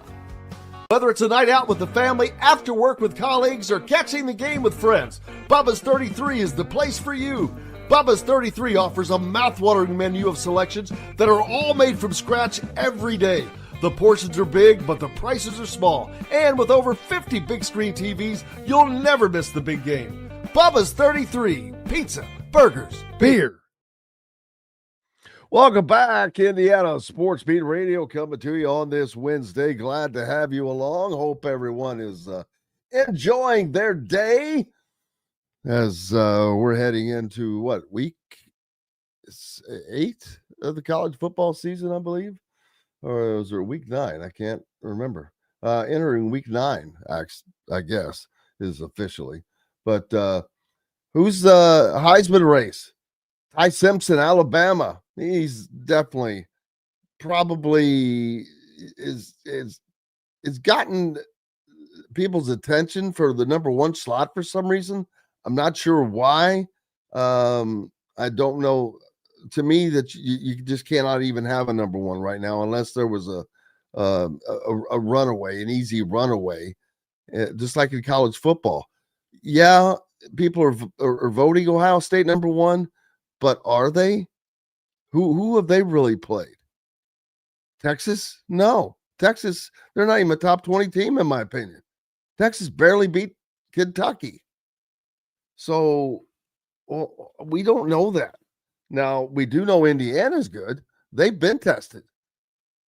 Whether it's a night out with the family, after work with colleagues, or catching the game with friends, Bubba's 33 is the place for you. Bubba's 33 offers a mouthwatering menu of selections that are all made from scratch every day. The portions are big, but the prices are small. And with over 50 big screen TVs, you'll never miss the big game. Bubba's 33, pizza, burgers, beer. Welcome back, Indiana Sports Beat Radio, coming to you on this Wednesday. Glad to have you along. Hope everyone is enjoying their day as we're heading into week 8 of the college football season, I believe, or was it week 9? I can't remember. Entering week 9, I guess, is officially. But who's the Heisman race? Ty Simpson, Alabama. He's definitely probably is gotten people's attention for the number 1 slot for some reason. I'm not sure why. I don't know. To me, that you just cannot even have a number 1 right now unless there was a runaway, an easy runaway, just like in college football. Yeah, people are voting Ohio State number 1, but are they? Who have they really played? Texas? No. Texas, they're not even a top 20 team, in my opinion. Texas barely beat Kentucky. So we don't know that. Now, we do know Indiana's good. They've been tested.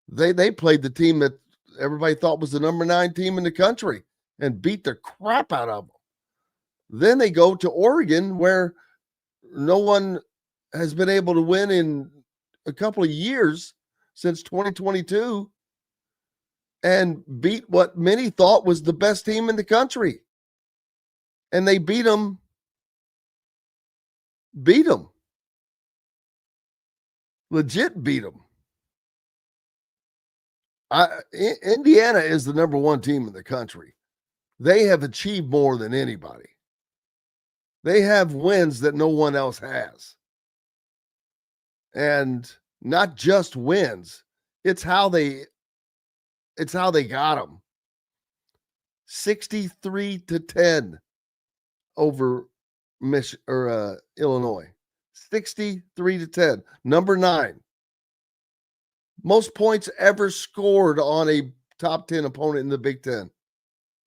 They played the team that everybody thought was the number 9 team in the country and beat the crap out of them. Then they go to Oregon, where no one has been able to win in a couple of years since 2022, and beat what many thought was the best team in the country. And they beat them. Legit beat them. Indiana is the number 1 team in the country. They have achieved more than anybody. They have wins that no one else has. And not just wins, it's how they got them. 63-10 over Illinois. 63-10. Number 9. Most points ever scored on a top 10 opponent in the Big Ten.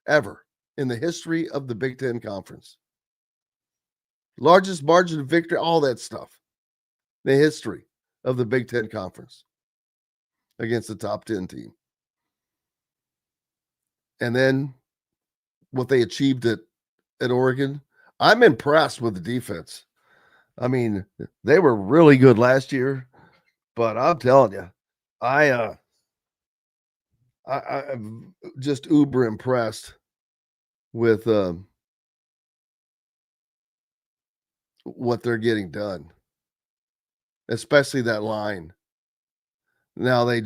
Ever in the history of the Big Ten Conference. Largest margin of victory, all that stuff. The history of the Big Ten Conference against the top 10 team. And then what they achieved at Oregon, I'm impressed with the defense. I mean, they were really good last year, but I'm telling you, I'm just uber impressed with what they're getting done, especially that line. Now they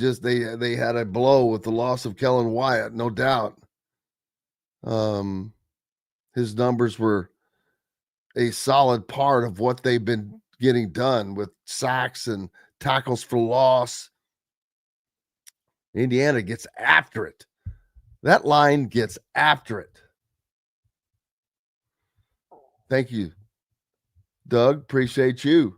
had a blow with the loss of Kellen Wyatt, no doubt. His numbers were a solid part of what they've been getting done with sacks and tackles for loss. Indiana gets after it. That line gets after it. Thank you, Doug. Appreciate you.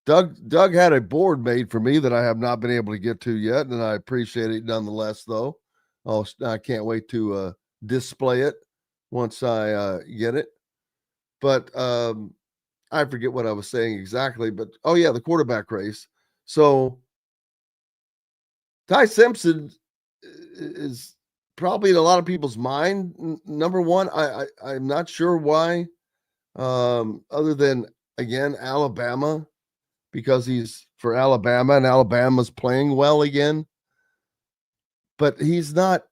Doug had a board made for me that I have not been able to get to yet, and I appreciate it nonetheless, though. I can't wait to display it once I get it. But I forget what I was saying exactly. But, oh, yeah, the quarterback race. So Ty Simpson is probably in a lot of people's mind. Number one, I'm not sure why, other than, again, Alabama, because he's for Alabama and Alabama's playing well again. But he's not.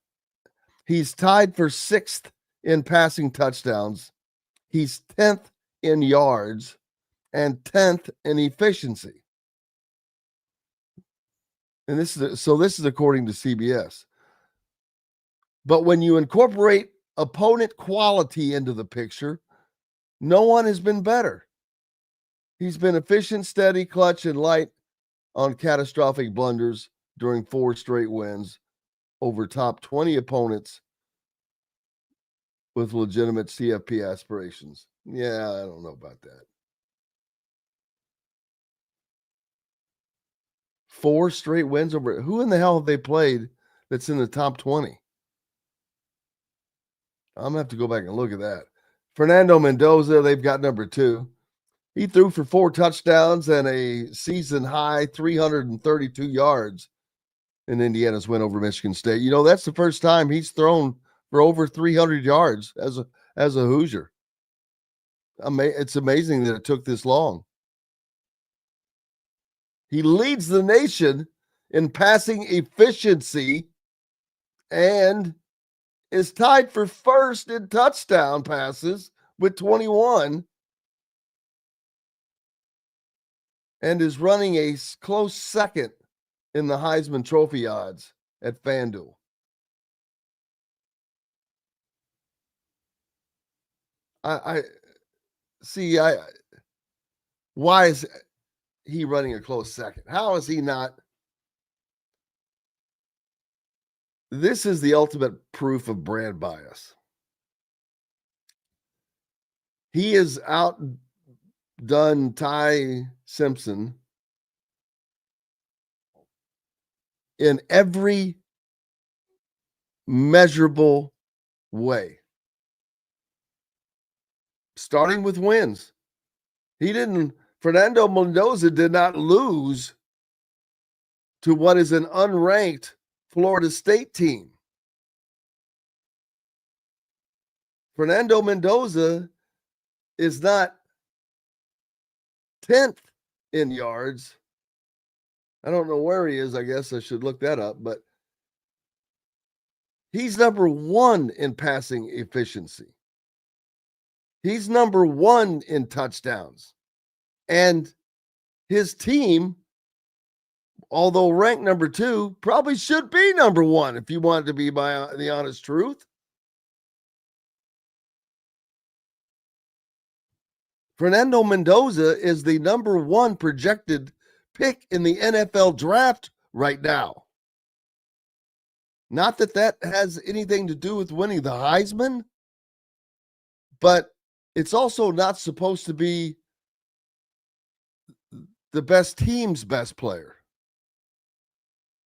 He's tied for 6th in passing touchdowns. He's 10th in yards and 10th in efficiency. And this is according to CBS. But when you incorporate opponent quality into the picture, no one has been better. He's been efficient, steady, clutch, and light on catastrophic blunders during 4 straight wins over top 20 opponents with legitimate CFP aspirations. Yeah, I don't know about that. 4 straight wins over. Who in the hell have they played that's in the top 20? I'm going to have to go back and look at that. Fernando Mendoza, they've got number 2. He threw for 4 touchdowns and a season high 332 yards in Indiana's win over Michigan State. You know, that's the first time he's thrown for over 300 yards as a Hoosier. It's amazing that it took this long. He leads the nation in passing efficiency and is tied for first in touchdown passes with 21 and is running a close second in the Heisman Trophy odds at FanDuel. Why is he running a close second? How is he not? This is the ultimate proof of brand bias. He has outdone Ty Simpson in every measurable way. Starting with wins. Fernando Mendoza did not lose to what is an unranked Florida State team. Fernando Mendoza is not 10th in yards. I don't know where he is. I guess I should look that up, but he's number 1 in passing efficiency. He's number 1 in touchdowns. And his team, although ranked number 2, probably should be number 1 if you want it to be by the honest truth. Fernando Mendoza is the number 1 projected pick in the NFL draft right now. Not that that has anything to do with winning the Heisman, but it's also not supposed to be the best team's best player.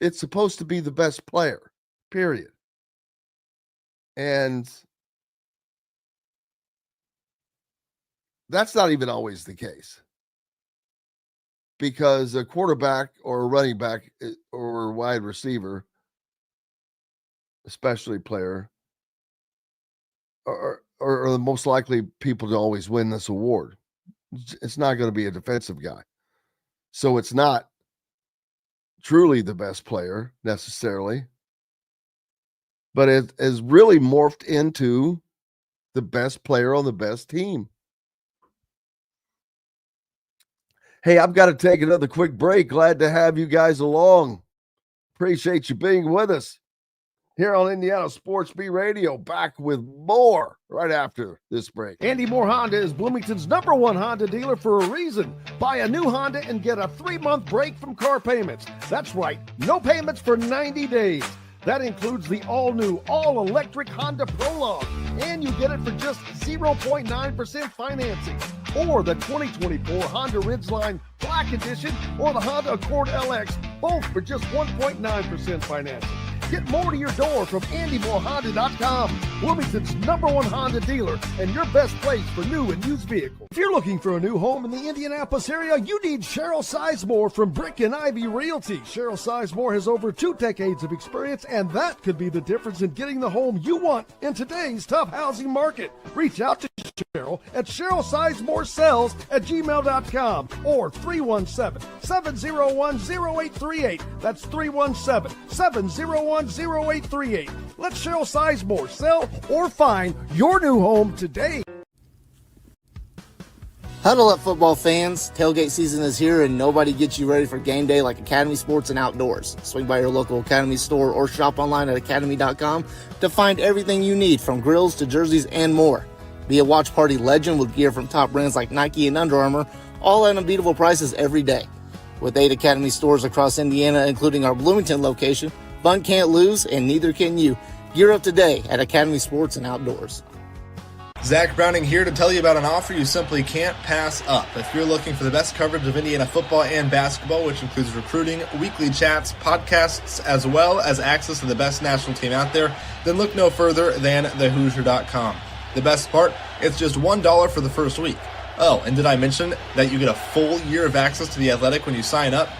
It's supposed to be the best player, period. And that's not even always the case, because a quarterback or a running back or a wide receiver, especially player, are the most likely people to always win this award. It's not going to be a defensive guy. So it's not truly the best player necessarily, but it has really morphed into the best player on the best team. Hey, I've got to take another quick break. Glad to have you guys along. Appreciate you being with us here on Indiana Sports Beat Radio. Back with more right after this break. Andy Moore Honda is Bloomington's #1 Honda dealer for a reason. Buy a new Honda and get a 3-month break from car payments. That's right, no payments for 90 days. That includes the all-new, all-electric Honda Prologue, and you get it for just 0.9% financing. Or the 2024 Honda Ridgeline Black Edition or the Honda Accord LX, both for just 1.9% financing. Get more to your door from AndyMooreHonda.com, Bloomington's #1 Honda dealer and your best place for new and used vehicles. If you're looking for a new home in the Indianapolis area, you need Cheryl Sizemore from Brick and Ivy Realty. Cheryl Sizemore has over 2 decades of experience, and that could be the difference in getting the home you want in today's tough housing market. Reach out to Cheryl at CherylSizemore@gmail.com or 317-701-0838. That's 317-701-0838. Let Cheryl Sizemore sell or find your new home today. Huddle up, football fans. Tailgate season is here, and nobody gets you ready for game day like Academy Sports and Outdoors. Swing by your local Academy store or shop online at academy.com to find everything you need, from grills to jerseys and more. Be a watch party legend with gear from top brands like Nike and Under Armour, all at unbeatable prices every day. With 8 Academy stores across Indiana, including our Bloomington location, fun can't lose, and neither can you. Gear up today at Academy Sports and Outdoors. Zach Browning here to tell you about an offer you simply can't pass up. If you're looking for the best coverage of Indiana football and basketball, which includes recruiting, weekly chats, podcasts, as well as access to the best national team out there, then look no further than thehoosier.com. The best part, it's just $1 for the first week. Oh, and did I mention that you get a full year of access to The Athletic when you sign up?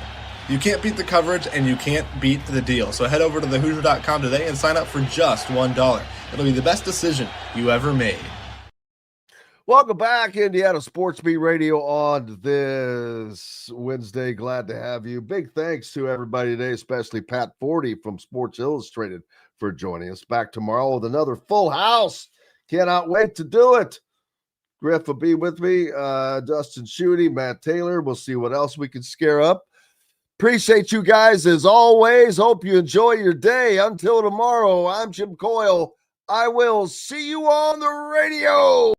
You can't beat the coverage, and you can't beat the deal. So head over to thehoosier.com today and sign up for just $1. It'll be the best decision you ever made. Welcome back, Indiana Sports Beat Radio on this Wednesday. Glad to have you. Big thanks to everybody today, especially Pat Forde from Sports Illustrated for joining us. Back tomorrow with another full house. Cannot wait to do it. Griff will be with me, Dustin Schutte, Matt Taylor. We'll see what else we can scare up. Appreciate you guys as always. Hope you enjoy your day. Until tomorrow, I'm Jim Coyle. I will see you on the radio.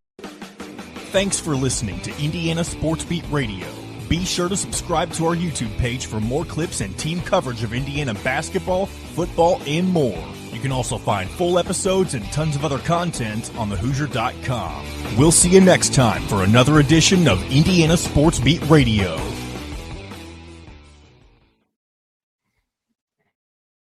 Thanks for listening to Indiana Sports Beat Radio. Be sure to subscribe to our YouTube page for more clips and team coverage of Indiana basketball, football, and more. You can also find full episodes and tons of other content on thehoosier.com. We'll see you next time for another edition of Indiana Sports Beat Radio.